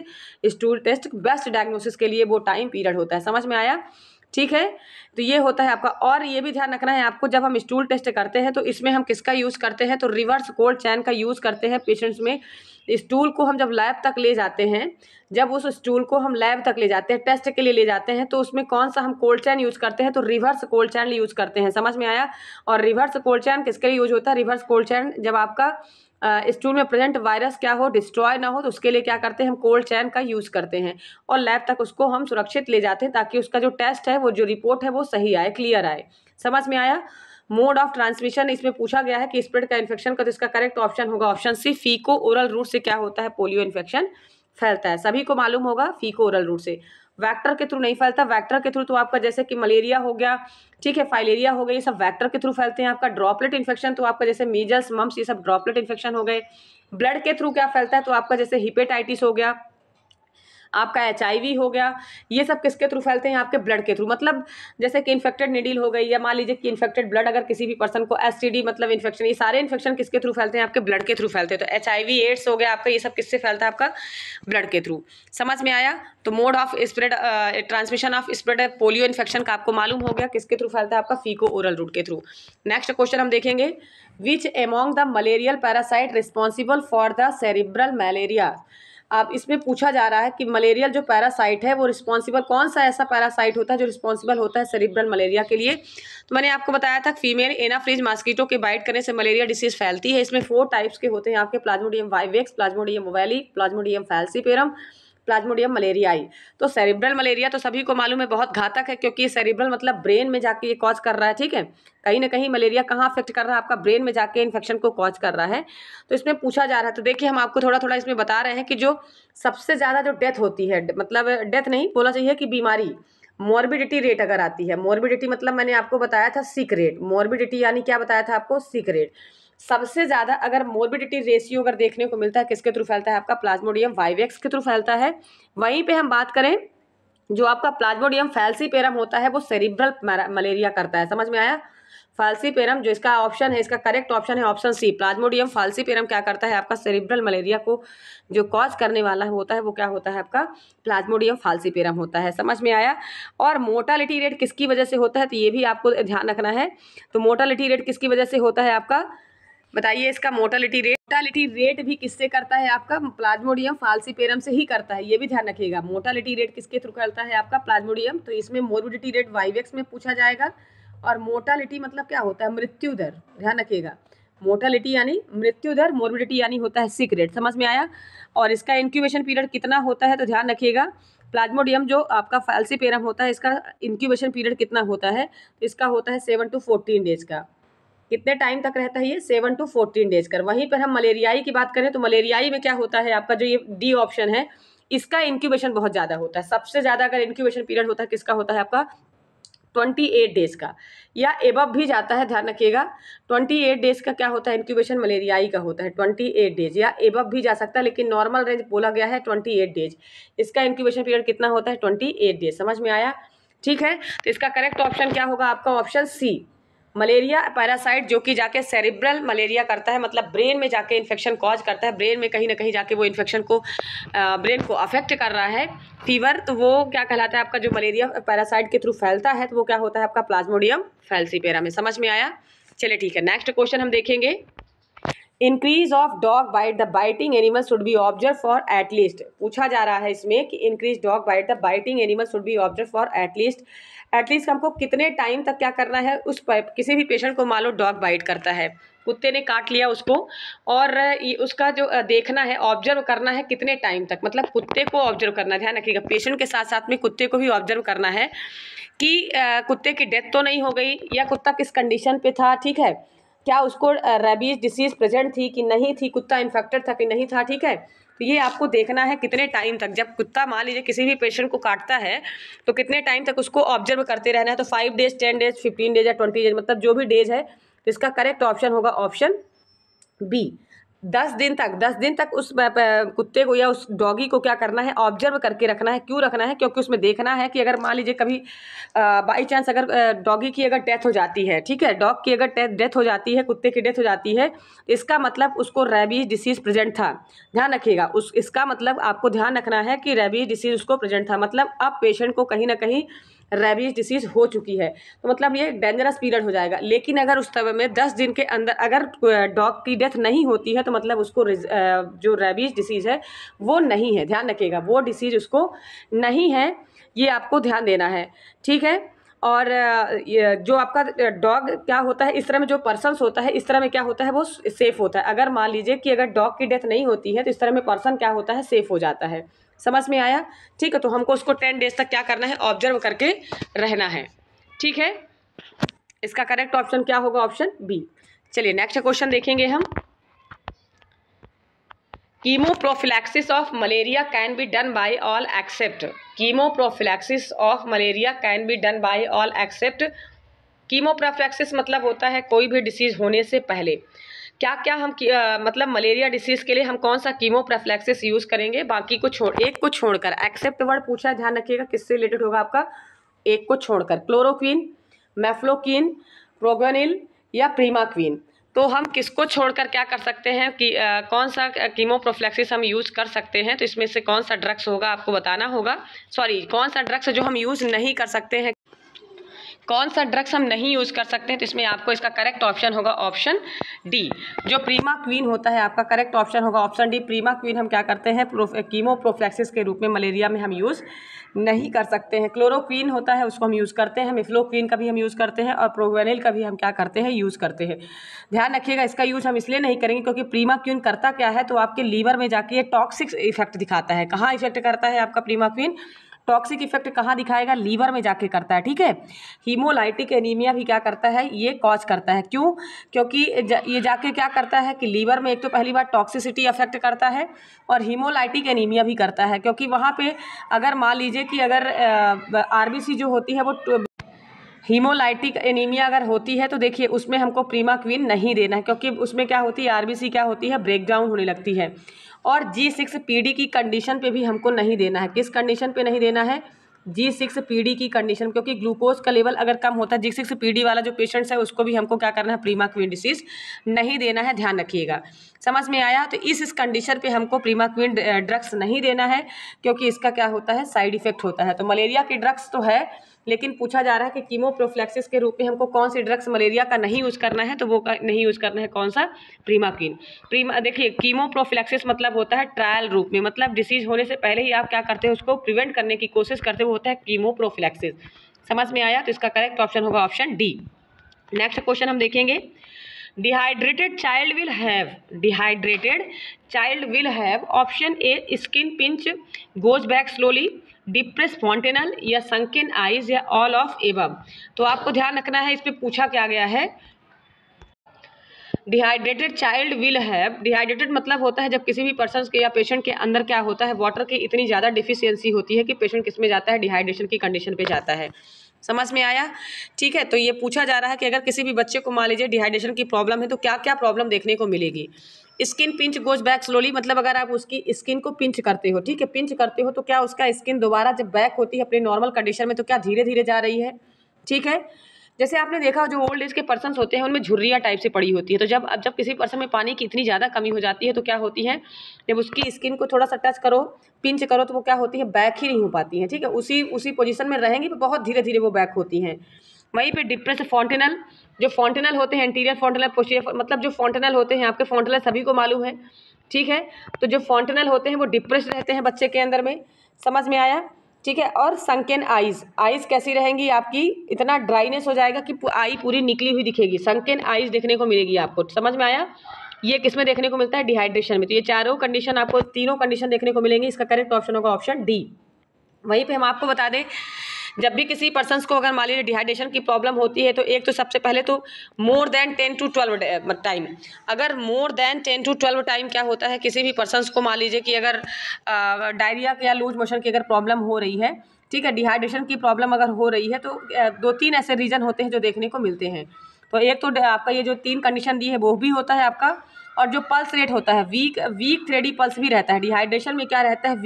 stool test, best diagnosis के लिए वो टाइम पीरियड होता है। समझ में आया। ठीक है, तो ये होता है आपका। और ये भी ध्यान रखना है आपको, जब हम स्टूल टेस्ट करते हैं तो इसमें हम किसका यूज़ करते हैं, तो रिवर्स कोल्ड चैन का यूज़ करते हैं पेशेंट्स में। स्टूल को हम जब लैब तक ले जाते हैं, जब उस स्टूल को हम लैब तक ले जाते हैं, टेस्ट के लिए ले जाते हैं, तो उसमें कौन सा हम कोल्ड चैन यूज़ करते हैं, तो रिवर्स कोल्ड चैन यूज़ करते हैं। समझ में आया। और रिवर्स कोल्ड चैन किसके लिए यूज होता है, रिवर्स कोल्ड चैन जब आपका स्टूल में प्रेजेंट वायरस क्या हो, डिस्ट्रॉय ना हो, तो उसके लिए क्या करते हैं, हम कोल्ड चैन का यूज़ करते हैं और लैब तक उसको हम सुरक्षित ले जाते हैं ताकि उसका जो टेस्ट है, वो जो रिपोर्ट है वो सही आए, क्लियर आए। समझ में आया। मोड ऑफ ट्रांसमिशन इसमें पूछा गया है कि स्प्रेड का इन्फेक्शन का, तो इसका करेक्ट ऑप्शन होगा ऑप्शन सी, फीको ओरल रूट से क्या होता है, पोलियो इन्फेक्शन फैलता है। सभी को मालूम होगा फीको ओरल रूट से, वेक्टर के थ्रू नहीं फैलता। वेक्टर के थ्रू तो आपका जैसे कि मलेरिया हो गया, ठीक है, फाइलेरिया हो गई, ये सब वेक्टर के थ्रू फैलते हैं। आपका ड्रॉपलेट इन्फेक्शन तो आपका जैसे मीजल्स, मम्स, ये सब ड्रॉपलेट इन्फेक्शन हो गए। ब्लड के थ्रू क्या फैलता है, तो आपका जैसे हिपेटाइटिस हो गया, आपका HIV हो गया, ये सब किसके थ्रू फैलते हैं, आपके ब्लड के थ्रू। मतलब जैसे कि इन्फेक्टेड नीडल हो गई, या मान लीजिए कि इन्फेक्टेड ब्लड अगर किसी भी पर्सन को, STD मतलब इन्फेक्शन, ये सारे इन्फेक्शन किसके थ्रू फैलते हैं, आपके ब्लड के थ्रू फैलते हैं। तो HIV एड्स हो गया आपका, ये सब किससे फैलता है, आपका ब्लड के थ्रू। समझ में आया। तो mode of spread, transmission of spread polio infection का आपको मालूम हो गया किसके थ्रू फैलता है, आपका फीको ओरल रूट के थ्रू। नेक्स्ट क्वेश्चन हम देखेंगे, which among the malarial parasite responsible for the cerebral malaria. अब इसमें पूछा जा रहा है कि मलेरियल जो पैरासाइट है वो रिस्पॉन्सिबल, कौन सा ऐसा पैरासाइट होता है जो रिस्पॉन्सिबल होता है सेरिब्रल मलेरिया के लिए। तो मैंने आपको बताया था फीमेल एनाफ्रीज मॉस्किटो के बाइट करने से मलेरिया डिसीज फैलती है। इसमें 4 टाइप्स के होते हैं आपके, plasmodium vivax, plasmodium ovale, plasmodium falciparum, plasmodium malariae. तो सेरिब्रल मलेरिया तो सभी को मालूम है बहुत घातक है, क्योंकि ये सेरिब्रल मतलब ब्रेन में जाके ये कॉज कर रहा है। ठीक है, कहीं ना कहीं मलेरिया कहाँ अफेक्ट कर रहा है, आपका ब्रेन में जाके इन्फेक्शन को कॉज कर रहा है। तो इसमें पूछा जा रहा है, तो देखिए हम आपको थोड़ा थोड़ा इसमें बता रहे हैं कि जो सबसे ज़्यादा जो डेथ होती है, मतलब डेथ नहीं बोला चाहिए कि बीमारी, मॉर्बिडिटी रेट अगर आती है, मॉर्बिडिटी मतलब मैंने आपको बताया था सिक रेट, मॉर्बिडिटी यानी क्या बताया था आपको, सिक रेट। सबसे ज़्यादा अगर मोर्बिडिटी रेशियो अगर देखने को मिलता है किसके थ्रू फैलता है, आपका प्लाज्मोडियम वाइवेक्स के थ्रू फैलता है। वहीं पे हम बात करें जो आपका प्लाज्मोडियम फैल्सीपेरम होता है वो सेरिब्रल मलेरिया करता है। समझ में आया। फाल्सीपेरम जो इसका ऑप्शन है, इसका करेक्ट ऑप्शन है ऑप्शन सी प्लाज्मोडियम फाल्सीपेरम। क्या करता है आपका सेरिब्रल मलेरिया को जो कॉज करने वाला होता है वो क्या होता है आपका प्लाज्मोडियम फाल्सीपेरम होता है। समझ में आया। और मोर्टालिटी रेट किसकी वजह से होता है तो ये भी आपको ध्यान रखना है। तो मोर्टालिटी रेट किसकी वजह से होता है आपका, बताइए इसका मोर्टालिटी रेट भी किससे करता है आपका प्लाज्मोडियम फाल्सीपेरम से ही करता है, ये भी ध्यान रखिएगा। मोर्टालिटी रेट किसके थ्रू करता है आपका प्लाज्मोडियम, तो इसमें मोर्बिडिटी रेट वाइवेक्स में पूछा जाएगा। और मोर्टालिटी मतलब क्या होता है मृत्यु दर, ध्यान रखिएगा। मोर्टालिटी यानी मृत्यु दर, मोर्बिडिटी यानी होता है सिक रेट। समझ में आया। और इसका इंक्यूबेशन पीरियड कितना होता है तो ध्यान रखिएगा। प्लाज्मोडियम जो आपका फाल्सीपेरम होता है इसका इंक्यूबेशन पीरियड कितना होता है तो इसका होता है 7 to 14 डेज का। कितने टाइम तक रहता है ये 7 to 14 डेज का। वहीं पर हम मलेरियाई की बात करें तो मलेरियाई में क्या होता है आपका जो ये डी ऑप्शन है इसका इंक्यूबेशन बहुत ज़्यादा होता है। सबसे ज़्यादा अगर इंक्यूबेशन पीरियड होता है किसका होता है आपका 28 डेज का, या एबव भी जाता है, ध्यान रखिएगा। 28 डेज का क्या होता है इंक्यूबेशन मलेरियाई का होता है 28 डेज, या एबव भी जा सकता है लेकिन नॉर्मल रेंज बोला गया है 28 डेज। इसका इंक्यूबेशन पीरियड कितना होता है 28 डेज। समझ में आया। ठीक है। तो इसका करेक्ट ऑप्शन क्या होगा आपका ऑप्शन सी मलेरिया पैरासाइट जो कि जाके सेरिब्रल मलेरिया करता है, मतलब ब्रेन में जाके इन्फेक्शन कॉज करता है, ब्रेन में कहीं ना कहीं जाके वो इन्फेक्शन को ब्रेन को अफेक्ट कर रहा है फीवर, तो वो क्या कहलाता है आपका जो मलेरिया पैरासाइट के थ्रू फैलता है तो वो क्या होता है आपका प्लाज्मोडियम फैल्सीपेरा में। समझ में आया। चलिए ठीक है, नेक्स्ट क्वेश्चन हम देखेंगे। In case of dog bite the biting animal should be observe for at least, पूछा जा रहा है इसमें कि in case dog bite the biting animal should be observe for at least हमको कितने टाइम तक क्या करना है। उस किसी भी पेशेंट को मान लो डॉग बाइट करता है, कुत्ते ने काट लिया उसको, और उसका जो देखना है ऑब्जर्व करना है कितने टाइम तक, मतलब कुत्ते को ऑब्जर्व करना है। ध्यान रखिएगा पेशेंट के साथ साथ में कुत्ते को भी ऑब्जर्व करना है कि कुत्ते की डेथ तो नहीं हो गई, या कुत्ता किस कंडीशन पे था, ठीक है, क्या उसको रेबीज डिसीज प्रेजेंट थी कि नहीं थी, कुत्ता इन्फेक्टेड था कि नहीं था। ठीक है। तो ये आपको देखना है कितने टाइम तक, जब कुत्ता मान लीजिए किसी भी पेशेंट को काटता है तो कितने टाइम तक उसको ऑब्जर्व करते रहना है। तो 5 डेज 10 डेज 15 डेज या 20 डेज, मतलब जो भी डेज है। तो इसका करेक्ट ऑप्शन होगा ऑप्शन बी 10 दिन तक उस कुत्ते को या उस डॉगी को क्या करना है ऑब्जर्व करके रखना है। क्यों रखना है, क्योंकि उसमें देखना है कि अगर मान लीजिए कभी बाई चांस अगर डॉगी की अगर डेथ हो जाती है, ठीक है, डॉग की अगर डेथ हो जाती है, कुत्ते की डेथ हो जाती है, इसका मतलब उसको रेबीज डिसीज प्रेजेंट था। ध्यान रखिएगा इसका मतलब आपको ध्यान रखना है कि रेबीज डिसीज उसको प्रेजेंट था, मतलब अब पेशेंट को कहीं ना कहीं रेबीज डिसीज हो चुकी है, तो मतलब ये डेंजरस पीरियड हो जाएगा। लेकिन अगर उस समय में 10 दिन के अंदर अगर डॉग की डेथ नहीं होती है तो मतलब उसको जो रेबीज डिसीज है वो नहीं है। ध्यान रखिएगा वो डिसीज उसको नहीं है, ये आपको ध्यान देना है। ठीक है। और जो आपका डॉग क्या होता है, इस तरह में जो पर्सन्स होता है इस तरह में क्या होता है वो सेफ होता है। अगर मान लीजिए कि अगर डॉग की डेथ नहीं होती है तो इस तरह में पर्सन क्या होता है सेफ हो जाता है। समझ में आया। ठीक है। तो हमको उसको 10 डेज तक क्या करना है ऑब्जर्व करके रहना है। ठीक है। इसका करेक्ट ऑप्शन क्या होगा ऑप्शन बी। चलिए नेक्स्ट क्वेश्चन देखेंगे हम। Chemoprophylaxis of malaria can be done by all except, chemoprophylaxis of malaria can be done by all except. Chemoprophylaxis मतलब होता है कोई भी डिसीज होने से पहले क्या क्या हम मतलब मलेरिया डिसीज के लिए हम कौन सा कीमोप्रोफिलैक्सिस यूज करेंगे, बाकी को एक को छोड़कर। एक्सेप्ट वर्ड पूछा है, ध्यान रखिएगा किससे रिलेटेड होगा आपका, एक को छोड़कर। क्लोरोक्वीन, मेफ्लोक्वीन, प्रोगोनिल या प्रीमाक्वीन। तो हम किसको छोड़कर क्या कर सकते हैं कि कौन सा कीमोप्रोफिलैक्सिस हम यूज़ कर सकते हैं, तो इसमें से कौन सा ड्रग्स होगा आपको बताना होगा। सॉरी, कौन सा ड्रग्स जो हम यूज़ नहीं कर सकते हैं, कौन सा ड्रग्स हम नहीं यूज़ कर सकते हैं, तो इसमें आपको इसका करेक्ट ऑप्शन होगा ऑप्शन डी, जो प्रीमाक्वीन होता है आपका करेक्ट ऑप्शन होगा ऑप्शन डी। प्रीमाक्वीन हम क्या करते हैं कीमोप्रोफिलैक्सिस के रूप में मलेरिया में हम यूज़ नहीं कर सकते हैं। क्लोरोक्वीन होता है उसको हम यूज़ करते हैं, मिफ्लोक्वीन का भी हम यूज़ करते हैं, और प्रोगेनिल का भी हम क्या करते हैं यूज़ करते हैं। ध्यान रखिएगा इसका यूज़ हम इसलिए नहीं करेंगे क्योंकि प्रीमाक्वीन करता क्या है, तो आपके लीवर में जाके ये टॉक्सिक इफेक्ट दिखाता है। कहाँ इफेक्ट करता है आपका प्रीमाक्वीन, टॉक्सिक इफेक्ट कहाँ दिखाएगा, लीवर में जाके करता है। ठीक है। हीमोलाइटिक एनीमिया भी क्या करता है, ये कॉज करता है। क्यों, क्योंकि ये जाके क्या करता है कि लीवर में एक तो पहली बार टॉक्सिसिटी अफेक्ट करता है, और हीमोलाइटिक एनीमिया भी करता है, क्योंकि वहाँ पे अगर मान लीजिए कि अगर आरबीसी जो होती है वो हीमोलाइटिक एनीमिया अगर होती है तो देखिए उसमें हमको प्रीमाक्वीन नहीं देना है, क्योंकि उसमें क्या होती है आरबीसी क्या होती है ब्रेक डाउन होने लगती है। और G6PD की कंडीशन पे भी हमको नहीं देना है। किस कंडीशन पे नहीं देना है, G6PD की कंडीशन, क्योंकि ग्लूकोज का लेवल अगर कम होता है, G6PD वाला जो पेशेंट्स है उसको भी हमको क्या करना है, प्रीमाक्विन डिसीज नहीं देना है, ध्यान रखिएगा। समझ में आया? तो इस कंडीशन पे हमको प्रीमाक्विन ड्रग्स नहीं देना है, क्योंकि इसका क्या होता है, साइड इफेक्ट होता है। तो मलेरिया की ड्रग्स तो है, लेकिन पूछा जा रहा है कि कीमोप्रोफिलैक्सिस के रूप में हमको कौन सी ड्रग्स मलेरिया का नहीं यूज़ करना है, तो वो नहीं यूज़ करना है कौन सा, प्रीमाक्विन। देखिए कीमोप्रोफिलैक्सिस मतलब होता है ट्रायल रूप में, मतलब डिसीज होने से पहले ही आप क्या करते हैं, उसको प्रिवेंट करने की कोशिश करते हो, होता है कीमोप्रोफिलैक्सिस। समझ में आया? तो इसका करेक्ट ऑप्शन होगा ऑप्शन डी। नेक्स्ट क्वेश्चन हम देखेंगे, dehydrated child will have option A skin pinch, goes back slowly, depress fontanelle, या संकिन आइज, या ऑल ऑफ एबव। तो आपको ध्यान रखना है, इस पे पूछा क्या गया है, dehydrated child will have, dehydrated मतलब होता है जब किसी भी पर्सन के या पेशेंट के अंदर क्या होता है, वाटर की इतनी ज़्यादा डिफिशियंसी होती है कि पेशेंट किस में जाता है, डिहाइड्रेशन की कंडीशन पे जाता है। समझ में आया? ठीक है, तो ये पूछा जा रहा है कि अगर किसी भी बच्चे को मान लीजिए डिहाइड्रेशन की प्रॉब्लम है तो क्या क्या प्रॉब्लम देखने को मिलेगी। Skin pinch goes back slowly, मतलब अगर आप उसकी स्किन को पिंच करते हो, ठीक है, पिंच करते हो तो क्या उसका स्किन दोबारा जब बैक होती है अपने नॉर्मल कंडीशन में तो क्या धीरे धीरे जा रही है, ठीक है। जैसे आपने देखा जो ओल्ड एज के पर्सन्स होते हैं उनमें झुर्रियाँ टाइप से पड़ी होती है, तो जब किसी पर्सन में पानी की इतनी ज़्यादा कमी हो जाती है तो क्या होती है, जब उसकी स्किन को थोड़ा सा टच करो, पिंच करो, तो वो क्या होती है, बैक ही नहीं हो पाती है, ठीक है, उसी पोजीशन में रहेंगी पर बहुत धीरे धीरे वो बैक होती हैं। वहीं पे डिप्रेस फॉन्टेनल, जो फॉन्टेनल होते हैं एंटीरियर फॉन्टेनल, पोस्टीरियर, मतलब जो फॉन्टेनल होते हैं आपके, फॉन्टेनल सभी को मालूम है, ठीक है, तो जो फॉन्टेनल होते हैं वो डिप्रेस रहते हैं बच्चे के अंदर में। समझ में आया? ठीक है। और संकेन आइज कैसी रहेंगी आपकी, इतना ड्राइनेस हो जाएगा कि आई पूरी निकली हुई दिखेगी, संकेन आइज देखने को मिलेगी आपको। समझ में आया? ये किस में देखने को मिलता है, डिहाइड्रेशन में। तो ये चारों कंडीशन आपको, तीनों कंडीशन देखने को मिलेंगी, इसका करेक्ट ऑप्शन होगा ऑप्शन डी। वहीं पे हम आपको बता दें, जब भी किसी पर्सन को अगर मान लीजिए डिहाइड्रेशन की प्रॉब्लम होती है तो एक तो सबसे पहले तो मोर देन 10 to 12 टाइम, अगर मोर देन 10 to 12 टाइम क्या होता है, किसी भी पर्सन को मान लीजिए कि अगर डायरिया या लूज मोशन की अगर प्रॉब्लम हो रही है, ठीक है, डिहाइड्रेशन की प्रॉब्लम अगर हो रही है तो 2-3 ऐसे रीजन होते हैं जो देखने को मिलते हैं। तो एक तो आपका ये जो 3 कंडीशन दी है वो भी होता है आपका, और जो पल्स रेट होता है वीक थ्रेडी पल्स भी रहता है। डिहाइड्रेशन में क्या रहता है,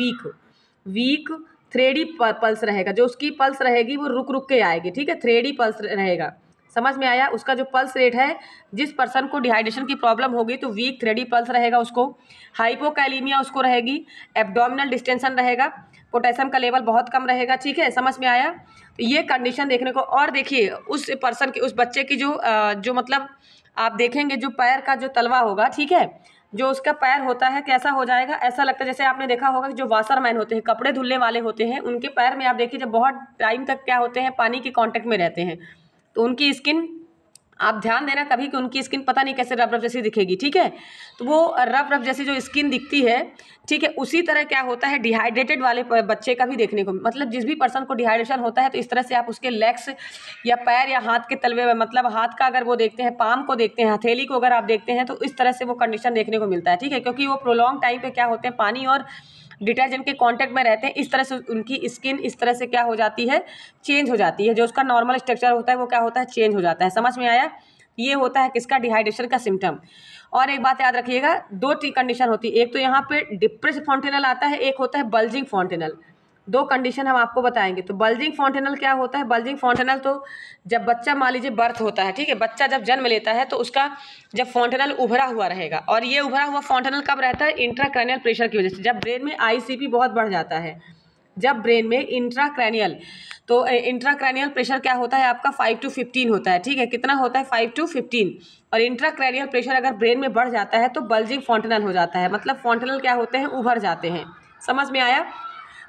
वीक थ्रेडी पल्स रहेगा, जो उसकी पल्स रहेगी वो रुक रुक के आएगी, ठीक है, थ्रेडी पल्स रहेगा। समझ में आया? उसका जो पल्स रेट है, जिस पर्सन को डिहाइड्रेशन की प्रॉब्लम होगी तो वीक थ्रेडी पल्स रहेगा उसको, हाइपोकैलीमिया उसको रहेगी, एब्डोमिनल डिस्टेंशन रहेगा, पोटेशियम का लेवल बहुत कम रहेगा, ठीक है। समझ में आया? तो ये कंडीशन देखने को, और देखिए उस पर्सन की, उस बच्चे की जो मतलब आप देखेंगे जो पैर का जो तलवा होगा, ठीक है, जो उसका पैर होता है कैसा हो जाएगा, ऐसा लगता है जैसे आपने देखा होगा कि जो वाशरमैन होते हैं, कपड़े धुलने वाले होते हैं, उनके पैर में आप देखिए जब बहुत टाइम तक क्या होते हैं, पानी के कांटेक्ट में रहते हैं, तो उनकी स्किन, आप ध्यान देना कभी कि उनकी स्किन पता नहीं कैसे रफ रफ जैसी दिखेगी, ठीक है, तो वो रफ रफ जैसी जो स्किन दिखती है, ठीक है, उसी तरह क्या होता है डिहाइड्रेटेड वाले बच्चे का भी देखने को, मतलब जिस भी पर्सन को डिहाइड्रेशन होता है तो इस तरह से आप उसके लेग्स या पैर या हाथ के तलवे में, मतलब हाथ का अगर वो देखते हैं, पाम को देखते हैं, हथेली को अगर आप देखते हैं तो इस तरह से वो कंडीशन देखने को मिलता है, ठीक है, क्योंकि वो प्रोलॉन्ग टाइम पे क्या होते हैं, पानी और डिटर्जेंट के कांटेक्ट में रहते हैं, इस तरह से उनकी स्किन इस तरह से क्या हो जाती है, चेंज हो जाती है, जो उसका नॉर्मल स्ट्रक्चर होता है वो क्या होता है, चेंज हो जाता है। समझ में आया? ये होता है किसका, डिहाइड्रेशन का सिम्टम। और एक बात याद रखिएगा, 2 कंडीशन होती है, एक तो यहाँ पे डिप्रेस फॉन्टेनल आता है, एक होता है बल्जिंग फॉन्टेनल। 2 कंडीशन हम आपको बताएंगे। तो बल्जिंग फॉन्टेनल क्या होता है, बल्जिंग फॉन्टेनल तो जब बच्चा मान लीजिए बर्थ होता है, ठीक है, बच्चा जब जन्म लेता है तो उसका जब फॉन्टेनल उभरा हुआ रहेगा, और ये उभरा हुआ फॉन्टेनल कब रहता है, इंट्राक्रैनियल प्रेशर की वजह से, जब ब्रेन में आईसीपी बहुत बढ़ जाता है, जब ब्रेन में इंट्राक्रैनियल, तो इंट्राक्रैनियल प्रेशर क्या होता है आपका 5 to 15 होता है, ठीक है, कितना होता है 5 to 15, और इंट्राक्रैनियल प्रेशर अगर ब्रेन में बढ़ जाता है तो बल्जिंग फॉन्टेनल हो जाता है, मतलब फॉन्टेनल क्या होते हैं, उभर जाते हैं। समझ में आया?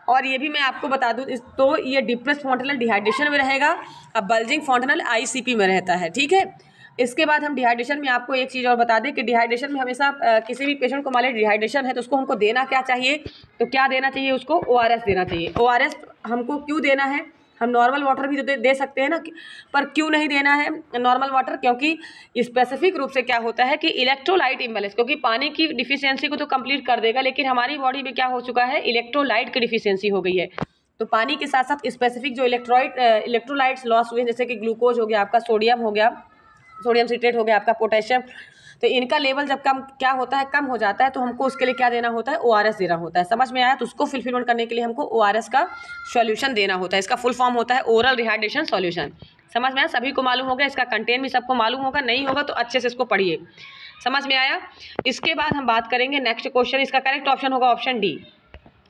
और ये भी मैं आपको बता दूं, तो ये डिप्रेस फॉन्टेनल डिहाइड्रेशन में रहेगा, अब बल्जिंग फॉन्टेनल आईसीपी में रहता है, ठीक है। इसके बाद हम डिहाइड्रेशन में आपको एक चीज़ और बता दें कि डिहाइड्रेशन में हमेशा किसी भी पेशेंट को मान लीजिए डिहाइड्रेशन है तो उसको हमको देना क्या चाहिए, तो क्या देना चाहिए उसको, ORS देना चाहिए। ORS हमको क्यों देना है, हम नॉर्मल वाटर भी तो दे सकते हैं ना, पर क्यों नहीं देना है नॉर्मल वाटर, क्योंकि स्पेसिफिक रूप से क्या होता है कि इलेक्ट्रोलाइट इम्बैलेंस, क्योंकि पानी की डिफिशियंसी को तो कंप्लीट कर देगा, लेकिन हमारी बॉडी में क्या हो चुका है, इलेक्ट्रोलाइट की डिफिशियंसी हो गई है, तो पानी के साथ साथ स्पेसिफिक जो इलेक्ट्रोलाइट्स लॉस हुए, जैसे कि ग्लूकोज हो गया आपका, सोडियम हो गया, सोडियम सिट्रेट हो गया आपका, पोटेशियम तो इनका लेवल जब क्या होता है, कम हो जाता है, तो हमको उसके लिए क्या देना होता है, ORS देना होता है। समझ में आया? तो उसको फुलफिलमेंट करने के लिए हमको ORS का सॉल्यूशन देना होता है। इसका फुल फॉर्म होता है ओरल रिहाइड्रेशन सॉल्यूशन। समझ में आया? सभी को मालूम हो गया, इसका कंटेंट भी सबको मालूम होगा, नहीं होगा तो अच्छे से इसको पढ़िए। समझ में आया? इसके बाद हम बात करेंगे नेक्स्ट क्वेश्चन, इसका करेक्ट ऑप्शन होगा ऑप्शन डी।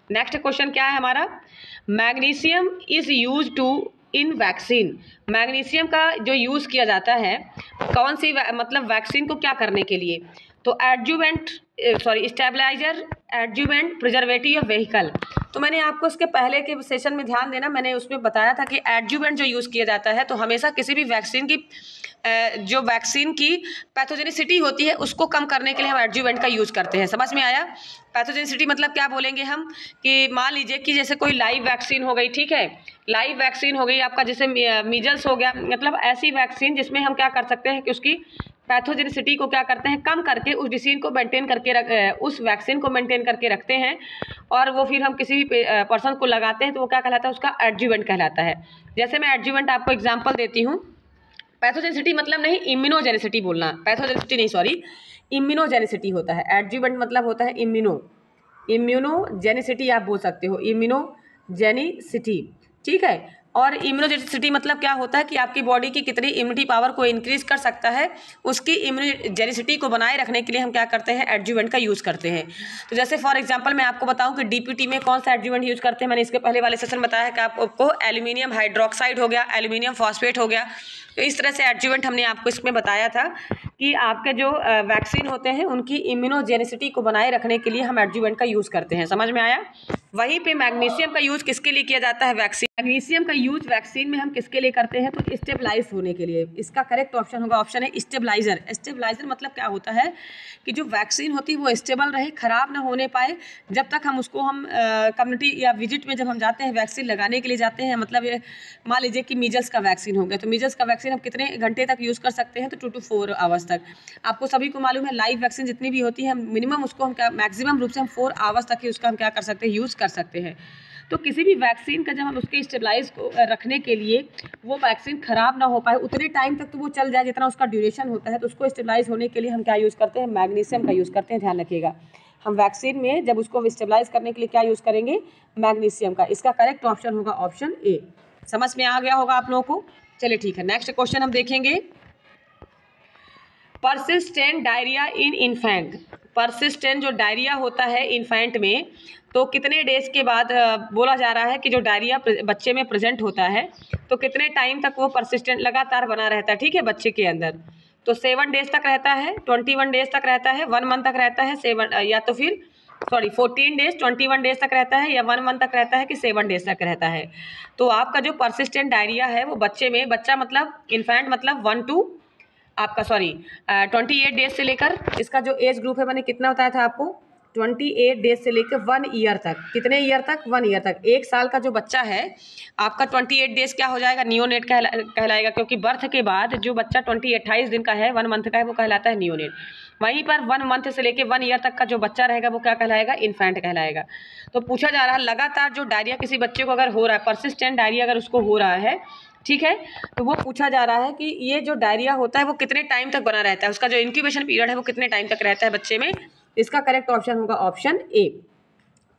नेक्स्ट क्वेश्चन क्या है हमारा, magnesium is use to in vaccine. Magnesium का जो यूज़ किया जाता है कौन सी मतलब वैक्सीन को क्या करने के लिए, तो एडजुवेंट स्टेबलाइजर, एडजुवेंट, प्रिजर्वेटिव या व्हीकल। तो मैंने आपको इसके पहले के सेशन में ध्यान देना, मैंने उसमें बताया था कि एडजुवेंट जो यूज़ किया जाता है, तो हमेशा किसी भी वैक्सीन की जो वैक्सीन की पैथोजेनिसिटी होती है उसको कम करने के लिए हम एडजुवेंट का यूज़ करते हैं। समझ में आया? पैथोजेनिसिटी मतलब क्या बोलेंगे हम, कि मान लीजिए कि जैसे कोई लाइव वैक्सीन हो गई, ठीक है, लाइव वैक्सीन हो गई आपका, जैसे मीजल्स हो गया, मतलब ऐसी वैक्सीन जिसमें हम क्या कर सकते हैं कि उसकी पैथोजेनिसिटी को क्या करते हैं, कम करके उस डिसीजन को मेंटेन करके उस वैक्सीन को मेंटेन करके रखते हैं, और वो फिर हम किसी भी पर्सन को लगाते हैं तो वो क्या कहलाता है, उसका एडजुवेंट कहलाता है। जैसे मैं एडजुवेंट आपको एग्जाम्पल देती हूँ, पैथोजेनिसिटी मतलब नहीं, इम्यूनोजेनिसिटी बोलना, पैथोजेनिसिटी नहीं, सॉरी, इम्यूनोजेनिसिटी होता है। एडजुवेंट मतलब होता है इम्यूनोजेनिसिटी आप बोल सकते हो, इम्यूनोजेनिसिटी, ठीक है। और इम्यूनोजेनिसिटी मतलब क्या होता है कि आपकी बॉडी की कितनी इम्यूनिटी पावर को इंक्रीज कर सकता है, उसकी इम्यूनोजेनिसिटी को बनाए रखने के लिए हम क्या करते हैं, एडजुवेंट का यूज़ करते हैं। तो जैसे फॉर एग्जांपल मैं आपको बताऊं कि डीपीटी में कौन सा एडजुवेंट यूज़ करते हैं, मैंने इसके पहले वाले सेशन बताया है कि आपको एल्यूमिनियम हाइड्रोक्साइड हो गया, एल्यूमिनियम फॉस्फेट हो गया। तो इस तरह से एडजुवेंट हमने आपको इसमें बताया था कि आपके जो वैक्सीन होते हैं उनकी इम्यूनोजेनिसिटी को बनाए रखने के लिए हम एडजुवेंट का यूज़ करते हैं। समझ में आया? वहीं पे मैग्नीशियम का यूज़ किसके लिए किया जाता है, वैक्सीन। मैग्नीशियम का यूज़ वैक्सीन में हम किसके लिए करते हैं, तो स्टेबलाइज होने के लिए। इसका करेक्ट ऑप्शन होगा ऑप्शन है स्टेबलाइजर। स्टेबलाइजर मतलब क्या होता है कि जो वैक्सीन होती है वो स्टेबल रहे, खराब ना होने पाए, जब तक हम उसको हम कम्युनिटी या विजिट में जब हम जाते हैं वैक्सीन लगाने के लिए जाते हैं, मतलब मान लीजिए कि मीजल्स का वैक्सीन हो गया, तो मीजल्स का वैक्सीन हम कितने घंटे तक यूज़ कर सकते हैं, तो 2 to 4 आवर्स तक। आपको सभी को मालूम है लाइव वैक्सीन जितनी भी होती है मिनिमम उसको हम क्या मैक्सिमम रूप से हम 4 आवर्स तक ही उसका हम क्या कर सकते हैं, यूज़ कर सकते हैं। तो किसी भी वैक्सीन का जब हम उसके स्टेबलाइज को रखने के लिए वो वैक्सीन खराब ना हो पाए उतने टाइम तक तो वो चल जाए जितना उसका ड्यूरेशन होता है, तो उसको स्टेबलाइज होने के लिए हम क्या यूज़ करते हैं, मैग्नीशियम का यूज़ करते हैं। ध्यान रखिएगा, हम वैक्सीन में जब उसको स्टेबलाइज करने के लिए क्या यूज़ करेंगे, मैग्नीशियम का। इसका करेक्ट ऑप्शन होगा ऑप्शन ए। समझ में आ गया होगा आप लोगों को? चलिए ठीक है, नेक्स्ट क्वेश्चन हम देखेंगे, परसिस्टेंट डायरिया इन इन्फेंट। परसिस्टेंट जो डायरिया होता है इन्फेंट में, तो कितने डेज के बाद बोला जा रहा है कि जो डायरिया बच्चे में प्रेजेंट होता है तो कितने टाइम तक वो परसिस्टेंट लगातार बना रहता है, ठीक है, बच्चे के अंदर। तो 7 डेज तक रहता है, 21 डेज तक रहता है, 1 मंथ तक रहता है, 7 या तो फिर 14 डेज, 21 डेज तक रहता है, या 1 मंथ तक रहता है कि 7 डेज तक रहता है। तो आपका जो परसिस्टेंट डायरिया है वो बच्चे में, बच्चा मतलब इन्फेंट मतलब 28 डेज से लेकर, इसका जो एज ग्रुप है मैंने कितना बताया था आपको, 28 डेज से लेकर 1 ईयर तक। कितने ईयर तक? 1 ईयर तक। 1 साल का जो बच्चा है आपका 28 डेज क्या हो जाएगा, नियोनेट कहलाएगा, क्योंकि बर्थ के बाद जो बच्चा 28 दिन का है, 1 मंथ का है, वो कहलाता है नियोनेट। वहीं पर 1 मंथ से लेकर 1 ईयर तक का जो बच्चा रहेगा वो क्या कहलाएगा, इन्फेंट कहलाएगा। तो पूछा जा रहा है लगातार जो डायरिया किसी बच्चे को अगर हो रहा है, परसिस्टेंट डायरिया अगर उसको हो रहा है, ठीक है, तो वो पूछा जा रहा है कि ये जो डायरिया होता है वो कितने टाइम तक बना रहता है, उसका जो इंक्यूबेशन पीरियड है वो कितने टाइम तक रहता है बच्चे में। इसका करेक्ट ऑप्शन होगा ऑप्शन ए।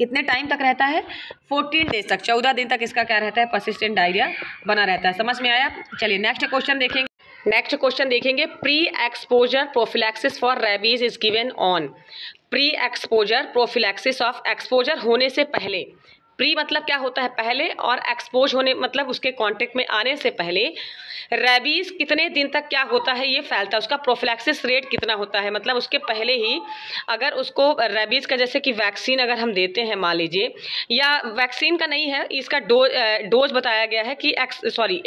कितने टाइम तक रहता है, 14 डेज तक, 14 दिन तक इसका क्या रहता है, परसिस्टेंट डायरिया बना रहता है। समझ में आया? चलिए नेक्स्ट क्वेश्चन देखेंगे। Pre exposure prophylaxis for rabies is given on. Pre exposure prophylaxis of, exposure होने से पहले, प्री मतलब क्या होता है पहले, और एक्सपोज होने मतलब उसके कांटेक्ट में आने से पहले रेबीज कितने दिन तक क्या होता है, ये फैलता है, उसका प्रोफिलैक्सिस रेट कितना होता है, मतलब उसके पहले ही अगर उसको रेबीज का जैसे कि वैक्सीन अगर हम देते हैं मान लीजिए, या वैक्सीन का नहीं है, इसका डोज बताया गया है कि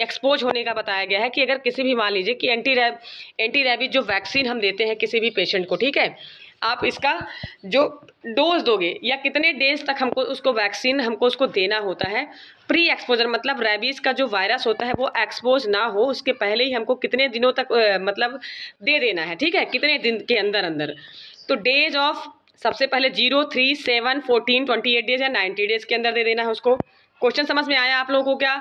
एक्सपोज होने का बताया गया है कि अगर किसी भी मान लीजिए कि एंटी रेबीज जो वैक्सीन हम देते हैं किसी भी पेशेंट को, ठीक है, आप इसका जो डोज दोगे या कितने डेज तक हमको उसको वैक्सीन हमको उसको देना होता है। प्री एक्सपोजर मतलब रेबीज का जो वायरस होता है वो एक्सपोज ना हो उसके पहले ही हमको कितने दिनों तक मतलब दे देना है, ठीक है, कितने दिन के अंदर। तो डेज ऑफ सबसे पहले 0, 3, 7, 14, 28 डेज या 90 डेज के अंदर दे देना है उसको। क्वेश्चन समझ में आया आप लोगों को क्या?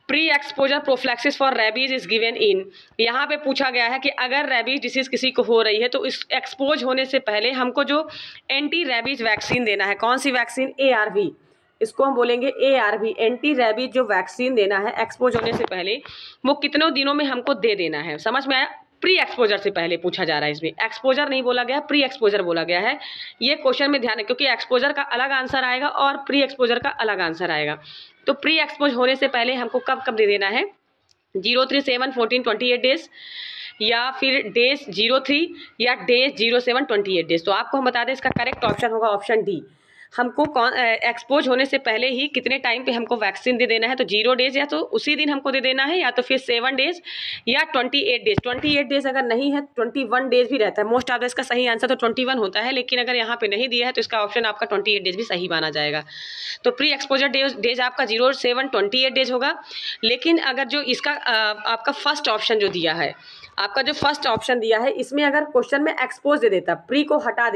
Pre exposure prophylaxis for rabies is given in, यहाँ पे पूछा गया है कि अगर रेबीज डिसीज किसी को हो रही है तो इस एक्सपोज होने से पहले हमको जो एंटी रेबीज वैक्सीन देना है, कौन सी वैक्सीन? ARV, इसको हम बोलेंगे ARV, एंटी रेबीज जो वैक्सीन देना है एक्सपोज होने से पहले, वो कितनों दिनों में हमको दे देना है। समझ में आया? प्री एक्सपोजर से पहले पूछा जा रहा है, इसमें एक्सपोजर नहीं बोला गया, प्री एक्सपोजर बोला गया है। ये क्वेश्चन में ध्यान है, क्योंकि एक्सपोजर का अलग आंसर आएगा और प्री एक्सपोजर का अलग आंसर आएगा। तो प्री एक्सपोज होने से पहले हमको कब कब दे देना है? 03, 7, 14, 28 डेज, या फिर डेज 03 या डेज 07, 28 डेज। तो आपको हम बता दें इसका करेक्ट ऑप्शन होगा ऑप्शन डी। हमको कौन एक्सपोज होने से पहले ही कितने टाइम पे हमको वैक्सीन दे देना है? तो 0 डेज या तो उसी दिन हमको दे देना है, या तो फिर 7 डेज या 28 डेज। 28 डेज अगर नहीं है 21 डेज भी रहता है। मोस्ट ऑफ द इसका सही आंसर तो 21 होता है, लेकिन अगर यहाँ पे नहीं दिया है तो इसका ऑप्शन आपका 28 डेज भी सही माना जाएगा। तो प्री एक्सपोजर डेज आपका 0, 7, 28 डेज होगा। लेकिन अगर जो इसका आपका फर्स्ट ऑप्शन जो दिया है, आपका जो फर्स्ट ऑप्शन दिया है, इसमें अगर क्वेश्चन में एक्सपोज दे देता, प्री को हटा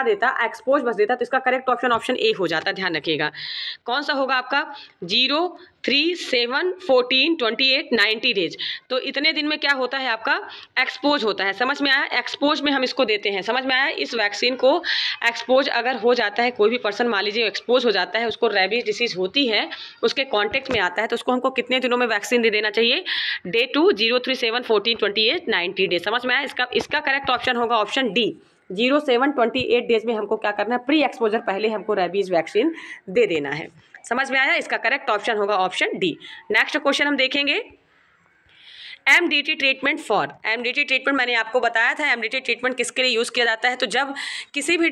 देता, एक्सपोज बस देता, तो इसका करेक्ट ऑप्शन ऑप्शन ए हो जाता। ध्यान रखिएगा कौन सा होगा आपका? 0, 3, 7, 14, 28, 90 डेज। तो इतने दिन में क्या होता है आपका? एक्सपोज होता है। समझ में आया? एक्सपोज में हम इसको देते हैं। समझ में आया? इस वैक्सीन को एक्सपोज अगर हो जाता है, कोई भी पर्सन मान लीजिए एक्सपोज हो जाता है, उसको रेबीज डिसीज होती है, उसके कॉन्टेक्ट में आता है, तो उसको हमको कितने दिनों में वैक्सीन दे देना चाहिए? Day 2, 0, 3, 7, 14, 28, 90 days. समझ में आया? इसका करेक्ट ऑप्शन होगा ऑप्शन डी। 0, 7, 28 डेज में हमको क्या करना है? प्री एक्सपोजर पहले हमको रेबीज वैक्सीन दे देना है। समझ में आया? इसका करेक्ट ऑप्शन होगा ऑप्शन डी। नेक्स्ट क्वेश्चन हम देखेंगे, MDT treatment for. MDT treatment मैंने आपको बताया था, MDT ट्रीटमेंट किसके लिए यूज़ किया जाता है? तो जब किसी भी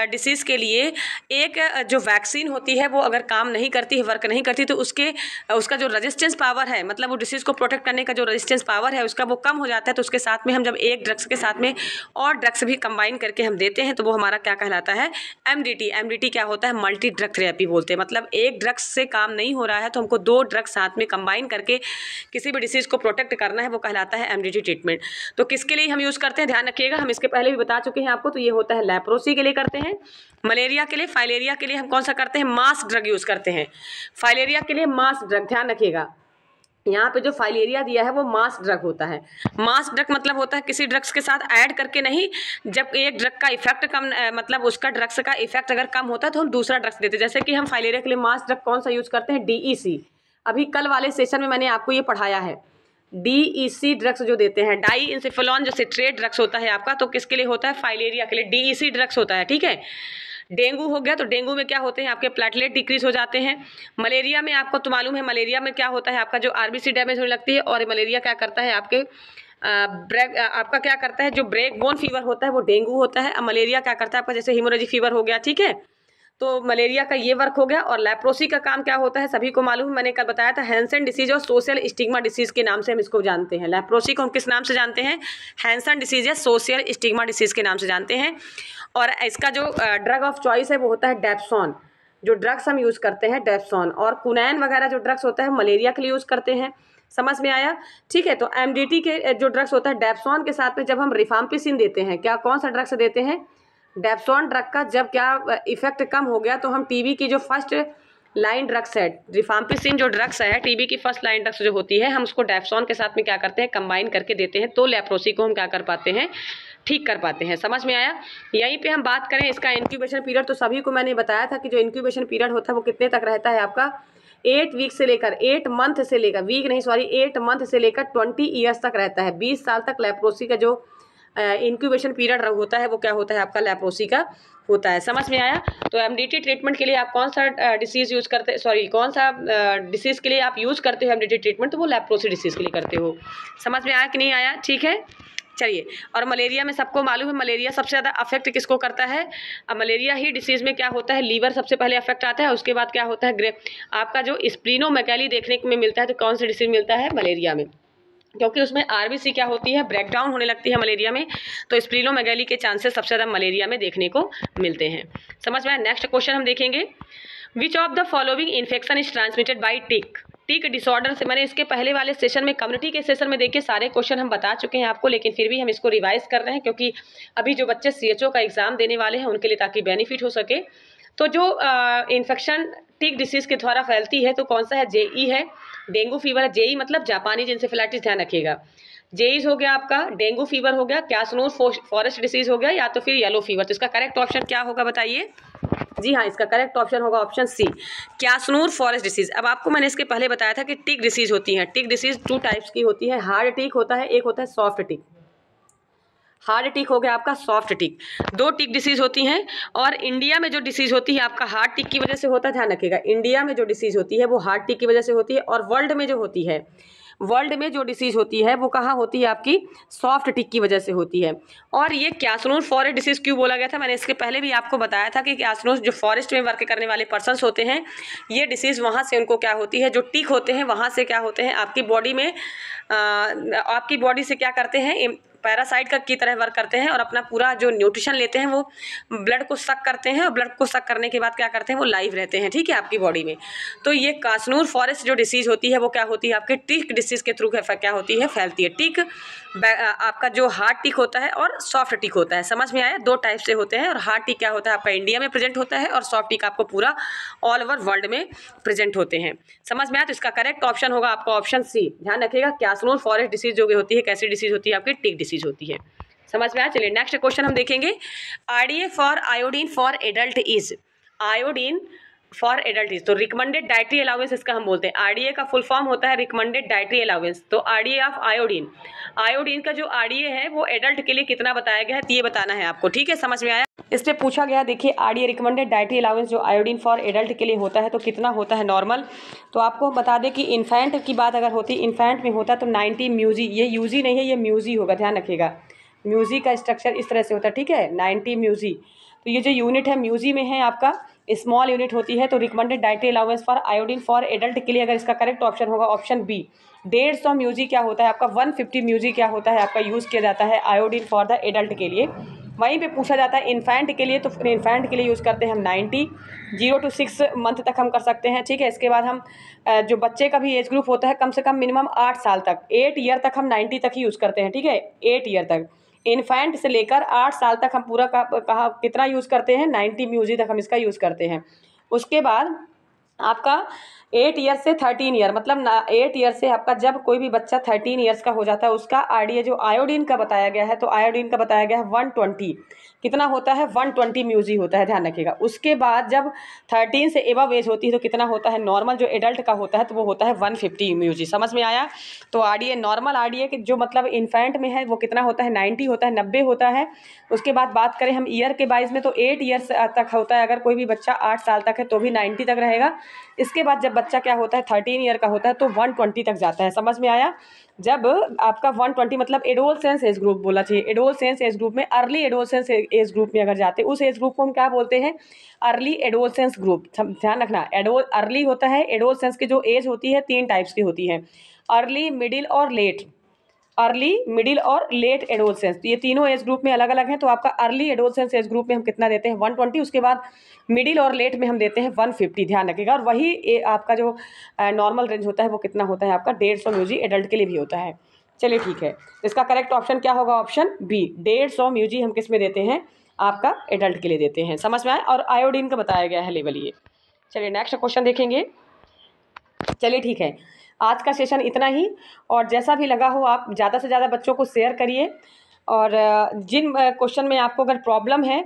डिसीज़ के लिए एक जो वैक्सीन होती है वो अगर काम नहीं करती है, वर्क नहीं करती, तो उसका जो रेजिस्टेंस पावर है, मतलब वो डिसीज़ को प्रोटेक्ट करने का जो रेजिस्टेंस पावर है उसका वो कम हो जाता है। तो उसके साथ में हम जब एक ड्रग्स के साथ में और ड्रग्स भी कंबाइन करके हम देते हैं तो वो हमारा क्या कहलाता है? MDT। MDT क्या होता है? मल्टी ड्रग थेरेपी बोलते हैं। मतलब एक ड्रग्स से काम नहीं हो रहा है तो हमको 2 ड्रग्स साथ में कंबाइन करके किसी भी डिसीज़ को प्रोटेक्ट करना है, वो कहलाता है MDT ट्रीटमेंट। तो किसके लिए हम यूज़ करते हैं? ध्यान रखिएगा, हम इसके पहले भी बता चुके हैं आपको। तो ये होता है लेप्रोसी के लिए करते हैं, मलेरिया के लिए, फाइलेरिया के लिए हम कौन सा करते हैं? मास ड्रग यूज़ करते हैं। फाइलेरिया के लिए मास ड्रग, ध्यान रखिएगा यहाँ पे जो फाइलेरिया दिया है वो मास ड्रग होता है। मास ड्रग मतलब होता है किसी ड्रग्स के साथ ऐड करके नहीं, जब एक ड्रग का इफेक्ट कम मतलब उसका ड्रग्स का इफेक्ट अगर कम होता है तो हम दूसरा ड्रग्स देते हैं। जैसे कि हम फाइलेरिया के लिए मास ड्रग कौन सा यूज़ करते हैं? DEC। अभी कल वाले सेशन में मैंने आपको ये पढ़ाया है। DEC ड्रग्स जो देते हैं, डाई इंसेफेलॉन जो सिट्रेट ड्रग्स होता है आपका, तो किसके लिए होता है? फाइलेरिया के लिए DEC ड्रग्स होता है। ठीक है। डेंगू हो गया तो डेंगू में क्या होते हैं? आपके प्लेटलेट डिक्रीज हो जाते हैं। मलेरिया में आपको तो मालूम है, मलेरिया में क्या होता है? आपका जो RBC डैमेज होने लगती है, और मलेरिया क्या करता है? आपका क्या करता है? जो ब्रेक बोन फीवर होता है वो डेंगू होता है। मलेरिया क्या करता है? आपका जैसे हीमोरेजिक फीवर हो गया। ठीक है। तो मलेरिया का ये वर्क हो गया। और लेप्रोसी का काम क्या होता है? सभी को मालूम है, मैंने कल बताया था, हैंसन डिसीज और सोशल स्टिग्मा डिसीज के नाम से हम इसको जानते हैं। लेप्रोसी को हम किस नाम से जानते हैं? हैंसन डिसीज या सोशल स्टिग्मा डिसीज के नाम से जानते हैं। और इसका जो ड्रग ऑफ चॉइस है वो होता है डेप्सोन। जो ड्रग्स हम यूज़ करते हैं डेप्सोन, और कुनैन वगैरह जो ड्रग्स होता है मलेरिया के लिए यूज़ करते हैं। समझ में आया? ठीक है। तो MDT के जो ड्रग्स होता है डेप्सोन के साथ में जब हम रिफाम्पिसिन देते हैं, क्या कौन सा ड्रग्स देते हैं? डेप्सोन ड्रग का जब क्या इफेक्ट कम हो गया तो हम TB की जो फर्स्ट लाइन ड्रग्स है, रिफाम्पिसिन जो ड्रग्स है, TB की फर्स्ट लाइन ड्रग्स जो होती है, हम उसको डेप्सोन के साथ में क्या करते हैं? कंबाइन करके देते हैं। तो लेप्रोसी को हम क्या कर पाते हैं? ठीक कर पाते हैं। समझ में आया? यहीं पे हम बात करें इसका इंक्यूबेशन पीरियड, तो सभी को मैंने बताया था कि जो इंक्यूबेशन पीरियड होता है वो कितने तक रहता है आपका? 8 वीक से लेकर 8 मंथ से लेकर 8 मंथ से लेकर 20 ईयर्स तक रहता है। 20 साल तक लेप्रोसी का जो इंक्यूबेशन पीरियड होता है वो क्या होता है आपका? लेप्रोसी का होता है। समझ में आया? तो MDT ट्रीटमेंट के लिए आप कौन सा डिसीज यूज़ करते, कौन सा डिसीज़ के लिए आप यूज़ करते हो MDT ट्रीटमेंट? तो वो लेप्रोसी डिसीज़ के लिए करते हो। समझ में आया कि नहीं आया? ठीक है, चलिए। और मलेरिया में सबको मालूम है, मलेरिया सबसे ज़्यादा अफेक्ट किसको करता है? अब मलेरिया ही डिसीज़ में क्या होता है? लीवर सबसे पहले अफेक्ट आता है, उसके बाद क्या होता है? आपका जो स्प्लीनोमेगैली देखने में मिलता है, तो कौन सा डिसीज़ मिलता है? मलेरिया में, क्योंकि उसमें RBC क्या होती है? ब्रेक डाउन होने लगती है मलेरिया में। तो स्प्लीनोमेगैली के चांसेस सबसे ज़्यादा मलेरिया में देखने को मिलते हैं। समझ में आया? नेक्स्ट क्वेश्चन हम देखेंगे, which of the following infection is transmitted by tick? Tick disorder से, मैंने इसके पहले वाले सेशन में, कम्युनिटी के सेशन में देखिए सारे क्वेश्चन हम बता चुके हैं आपको, लेकिन फिर भी हम इसको रिवाइज कर रहे हैं क्योंकि अभी जो बच्चे CHO का एग्जाम देने वाले हैं उनके लिए, ताकि बेनिफिट हो सके। तो जो इन्फेक्शन टिक डिसीज़ के द्वारा फैलती है तो कौन सा है, जेई है, डेंगू फीवर है, जेई मतलब जापानी इंसेफेलाइटिस, ध्यान रखिएगा। जेईस हो गया आपका, डेंगू फीवर हो गया, क्यासनोर फॉरेस्ट डिसीज हो गया, या तो फिर येलो फीवर। तो इसका करेक्ट ऑप्शन क्या होगा बताइए? जी हाँ, इसका करेक्ट ऑप्शन होगा ऑप्शन सी, क्यासनोर फॉरेस्ट डिसीज। अब आपको मैंने इसके पहले बताया था कि टिक डिसीज होती है। टिक डिसीज 2 टाइप्स की होती है, हार्ड टिक होता है, एक होता है सॉफ्ट टिक। हार्ड टिक हो गया आपका, सॉफ्ट टिक, 2 टिक डिसीज होती हैं। और इंडिया में जो डिसीज होती है आपका हार्ड टिक की वजह से होता है, ध्यान रखिएगा। इंडिया में जो डिसीज होती है वो हार्ड टिक की वजह से होती है, और वर्ल्ड में जो होती है, वर्ल्ड में जो डिसीज होती है वो कहाँ होती है आपकी, सॉफ्ट टिक की वजह से होती है। और ये क्यासनोर फॉरेस्ट डिसीज क्यों बोला गया था, मैंने इसके पहले भी आपको बताया था कि क्यासनोर जो फॉरेस्ट में वर्क करने वाले पर्सन्स होते हैं, ये डिसीज वहाँ से उनको क्या होती है, जो टिक होते हैं वहाँ से क्या होते हैं आपकी बॉडी में, आपकी बॉडी से क्या करते हैं, पैरासाइट की तरह वर्क करते हैं, और अपना पूरा जो न्यूट्रिशन लेते हैं वो ब्लड को सक करते हैं, और ब्लड को सक करने के बाद क्या करते हैं, वो लाइव रहते हैं, ठीक है, आपकी बॉडी में। तो ये क्यासनोर फॉरेस्ट जो डिसीज होती है वो क्या होती है आपके टिक डिसीज के थ्रू क्या होती है, फैलती है। टिक आपका जो हार्ड टिक होता है और सॉफ्ट टिक होता है, समझ में आया? 2 टाइप से होते हैं, और हार्ड टिक क्या होता है आपका इंडिया में प्रेजेंट होता है, और सॉफ्ट टिक आपको पूरा ऑल ओवर वर्ल्ड में प्रेजेंट होते हैं। समझ में आया? तो इसका करेक्ट ऑप्शन होगा आपका ऑप्शन सी, ध्यान रखिएगा। क्यासनोर फॉरेस्ट डिसीज जो होती है कैसी डिसीज होती है आपकी, टिक डिसीज होती है। समझ में आया? चलिए नेक्स्ट क्वेश्चन हम देखेंगे। RDA for iodine for adult is, iodine for adult is, तो रिकमेंडेड डाइटरी अलाउंस इसका हम बोलते हैं। आरडीए का फुल फॉर्म होता है रिकमेंडेड डाइटरी अलाउंस। तो आरडीए ऑफ आयोडीन, आयोडीन का जो आरडीए है वो एडल्ट के लिए कितना बताया गया है, ये बताना है आपको, ठीक है? समझ में आया? इससे पूछा गया, देखिए आरडीए रिकमेंडेड डाइटरी अलाउंस जो आयोडीन फॉर एडल्ट के लिए होता है तो कितना होता है नॉर्मल। तो आपको बता दें कि इन्फेंट की बात अगर होती, इन्फेंट में होता तो 90 म्यूजी, ये यूजी नहीं है, ये म्यूजी होगा, ध्यान रखिएगा। म्यूजी का स्ट्रक्चर इस तरह से होता है, ठीक है, 90 म्यूजी। तो ये जो यूनिट है म्यूजी में है आपका, स्मॉल यूनिट होती है। तो recommended dietary allowance for iodine for adult के लिए अगर इसका करेक्ट ऑप्शन होगा ऑप्शन बी, 150 म्यूजी क्या होता है आपका, 150 म्यूजी क्या होता है आपका, यूज़ किया जाता है आयोडीन फॉर द एडल्ट के लिए। वहीं पे पूछा जाता है इन्फेंट के लिए, तो इन्फेंट के लिए यूज़ करते हैं हम 90, 0 to 6 मंथ तक हम कर सकते हैं, ठीक है। इसके बाद हम जो बच्चे का भी एज ग्रुप होता है कम से कम मिनिमम 8 साल तक, 8 ईयर तक हम 90 तक ही यूज़ करते हैं, ठीक है, 8 ईयर तक। इन्फेंट से लेकर 8 साल तक हम पूरा कहा कितना यूज़ करते हैं, 90 म्यूजी तक हम इसका यूज़ करते हैं। उसके बाद आपका 8 ईयर से 13 ईयर, मतलब 8 ईयर से आपका जब कोई भी बच्चा 13 ईयर्स का हो जाता है उसका आरडीए जो आयोडीन का बताया गया है, तो आयोडीन का बताया गया है 120, कितना होता है, 120 म्यूजी होता है, ध्यान रखिएगा। उसके बाद जब 13 से एबव एज होती है तो कितना होता है नॉर्मल जो एडल्ट का होता है, तो वो होता है 150 म्यूजी। समझ में आया? तो आरडीए नॉर्मल आरडीए जो मतलब इन्फेंट में है वो कितना होता है, 90 होता है, 90 होता है। उसके बाद बात करें हम ईयर के बाइज में, तो 8 ईयर्स तक होता है, अगर कोई भी बच्चा 8 साल तक है तो भी 90 तक रहेगा। इसके बाद जब बच्चा क्या होता है 13 ईयर का होता है तो 120 तक जाता है। समझ में आया? जब आपका 120 मतलब एडोलसेंस एज ग्रुप बोला चाहिए, एडोलसेंस एज ग्रुप में, अर्ली एडोलसेंस एज ग्रुप में अगर जाते हैं उस एज ग्रुप को हम क्या बोलते हैं, अर्ली एडोलसेंस ग्रुप। ध्यान रखना, अर्ली होता है, एडोलसेंस की जो एज होती है 3 टाइप्स की होती है, अर्ली, मिडिल और लेट। अर्ली, मिडिल और लेट एडोलसेंस, ये तीनों एज ग्रुप में अलग अलग हैं। तो आपका अर्ली एडोलसेंस एज ग्रुप में हम कितना देते हैं, 120। उसके बाद मिडिल और लेट में हम देते हैं 150, ध्यान रखिएगा। और वही आपका जो नॉर्मल रेंज होता है वो कितना होता है आपका 150 म्यूजी एडल्ट के लिए भी होता है। चलिए ठीक है, इसका करेक्ट ऑप्शन क्या होगा, ऑप्शन बी, 150 म्यूजी हम किस में देते हैं, आपका एडल्ट के लिए देते हैं। समझ में आए? और आयोडीन का बताया गया है लेवल ये। चलिए नेक्स्ट क्वेश्चन देखेंगे। चलिए ठीक है, आज का सेशन इतना ही, और जैसा भी लगा हो आप ज़्यादा से ज़्यादा बच्चों को शेयर करिए। और जिन क्वेश्चन में आपको अगर प्रॉब्लम है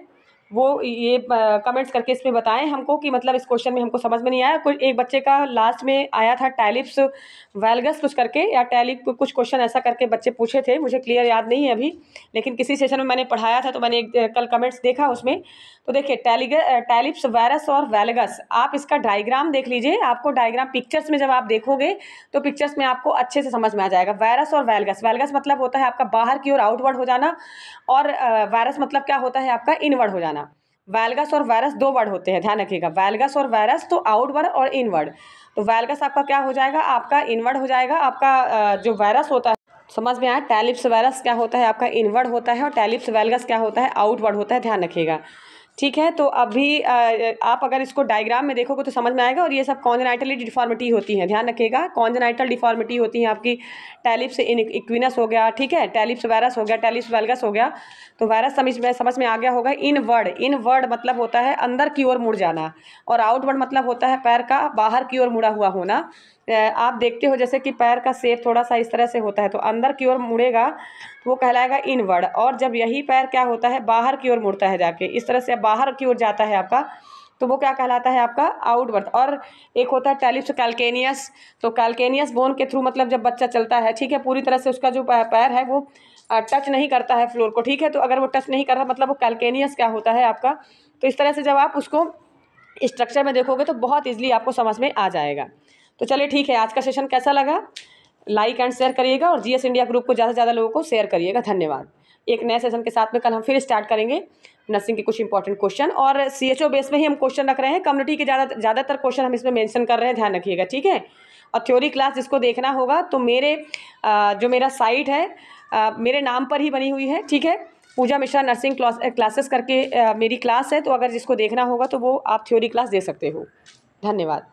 वो ये कमेंट्स करके इसमें बताएं हमको कि मतलब इस क्वेश्चन में हमको समझ में नहीं आया। कोई एक बच्चे का लास्ट में आया था टैलिप्स वैल्गस कुछ करके, या टैलिप कुछ क्वेश्चन ऐसा करके बच्चे पूछे थे, मुझे क्लियर याद नहीं है अभी, लेकिन किसी सेशन में मैंने पढ़ाया था तो मैंने कल कमेंट्स देखा उसमें। तो देखिए टैलिप्स वायरस और वैल्गस, आप इसका डायग्राम देख लीजिए, आपको डायग्राम पिक्चर्स में जब आप देखोगे तो पिक्चर्स में आपको अच्छे से समझ में आ जाएगा। वायरस और वैल्गस, वैल्गस मतलब होता है आपका बाहर की ओर आउटवर्ड हो जाना, और वायरस मतलब क्या होता है आपका इनवर्ड हो जाना। वैल्गस और वायरस 2 वर्ड होते हैं, ध्यान रखिएगा, वैल्गस और वायरस, तो आउटवर्ड और इनवर्ड। तो वैल्गस आपका क्या हो जाएगा, आपका इनवर्ड हो जाएगा। आपका जो वायरस होता है, समझ में आया, टैलिप्स वायरस क्या होता है आपका इनवर्ड होता है, और टैलिप्स वैल्गस क्या होता है आउटवर्ड होता है, ध्यान रखिएगा। ठीक है। तो अभी आप अगर इसको डायग्राम में देखोगे तो समझ में आएगा। और ये सब कॉन्जेनाइटल डिफॉर्मिटी होती हैं, ध्यान रखिएगा, कॉन्जेनाइटल डिफॉर्मिटी होती हैं आपकी। टैलिप्स इक्विनस हो गया, ठीक है, टैलिप्स वायरस हो गया, टैलिप्स वेल्गस हो गया। तो वायरस समझ में आ गया होगा। इनवर्ड मतलब होता है अंदर की ओर मुड़ जाना, और आउटवर्ड मतलब होता है पैर का बाहर की ओर मुड़ा हुआ होना। आप देखते हो जैसे कि पैर का शेप थोड़ा सा इस तरह से होता है, तो अंदर की ओर मुड़ेगा तो वो कहलाएगा इनवर्ड। और जब यही पैर क्या होता है, बाहर की ओर मुड़ता है जाके, इस तरह से बाहर की ओर जाता है आपका, तो वो क्या कहलाता है आपका आउटवर्ड। और एक होता है टैलिप्स कैल्केनियस। तो कैल्केनियस बोन के थ्रू, मतलब जब बच्चा चलता है, ठीक है, पूरी तरह से उसका जो पैर है वो टच नहीं करता है फ्लोर को, ठीक है। तो अगर वो टच नहीं कर रहा मतलब वो कैल्केनियस क्या होता है आपका। तो इस तरह से जब आप उसको स्ट्रक्चर में देखोगे तो बहुत ईजिली आपको समझ में आ जाएगा। तो चलिए ठीक है, आज का सेशन कैसा लगा, लाइक एंड शेयर करिएगा, और जीएस इंडिया ग्रुप को ज़्यादा से ज़्यादा लोगों को शेयर करिएगा। धन्यवाद। एक नए सेशन के साथ में कल हम फिर स्टार्ट करेंगे नर्सिंग के कुछ इंपॉर्टेंट क्वेश्चन, और सीएचओ बेस में ही हम क्वेश्चन रख रहे हैं। कम्युनिटी के ज़्यादातर क्वेश्चन हम इसमें मेंशन कर रहे हैं, ध्यान रखिएगा, ठीक है। और थ्योरी क्लास जिसको देखना होगा तो जो मेरा साइट है मेरे नाम पर ही बनी हुई है, ठीक है, पूजा मिश्रा नर्सिंग क्लासेस करके मेरी क्लास है। तो अगर जिसको देखना होगा तो वो आप थ्योरी क्लास दे सकते हो। धन्यवाद।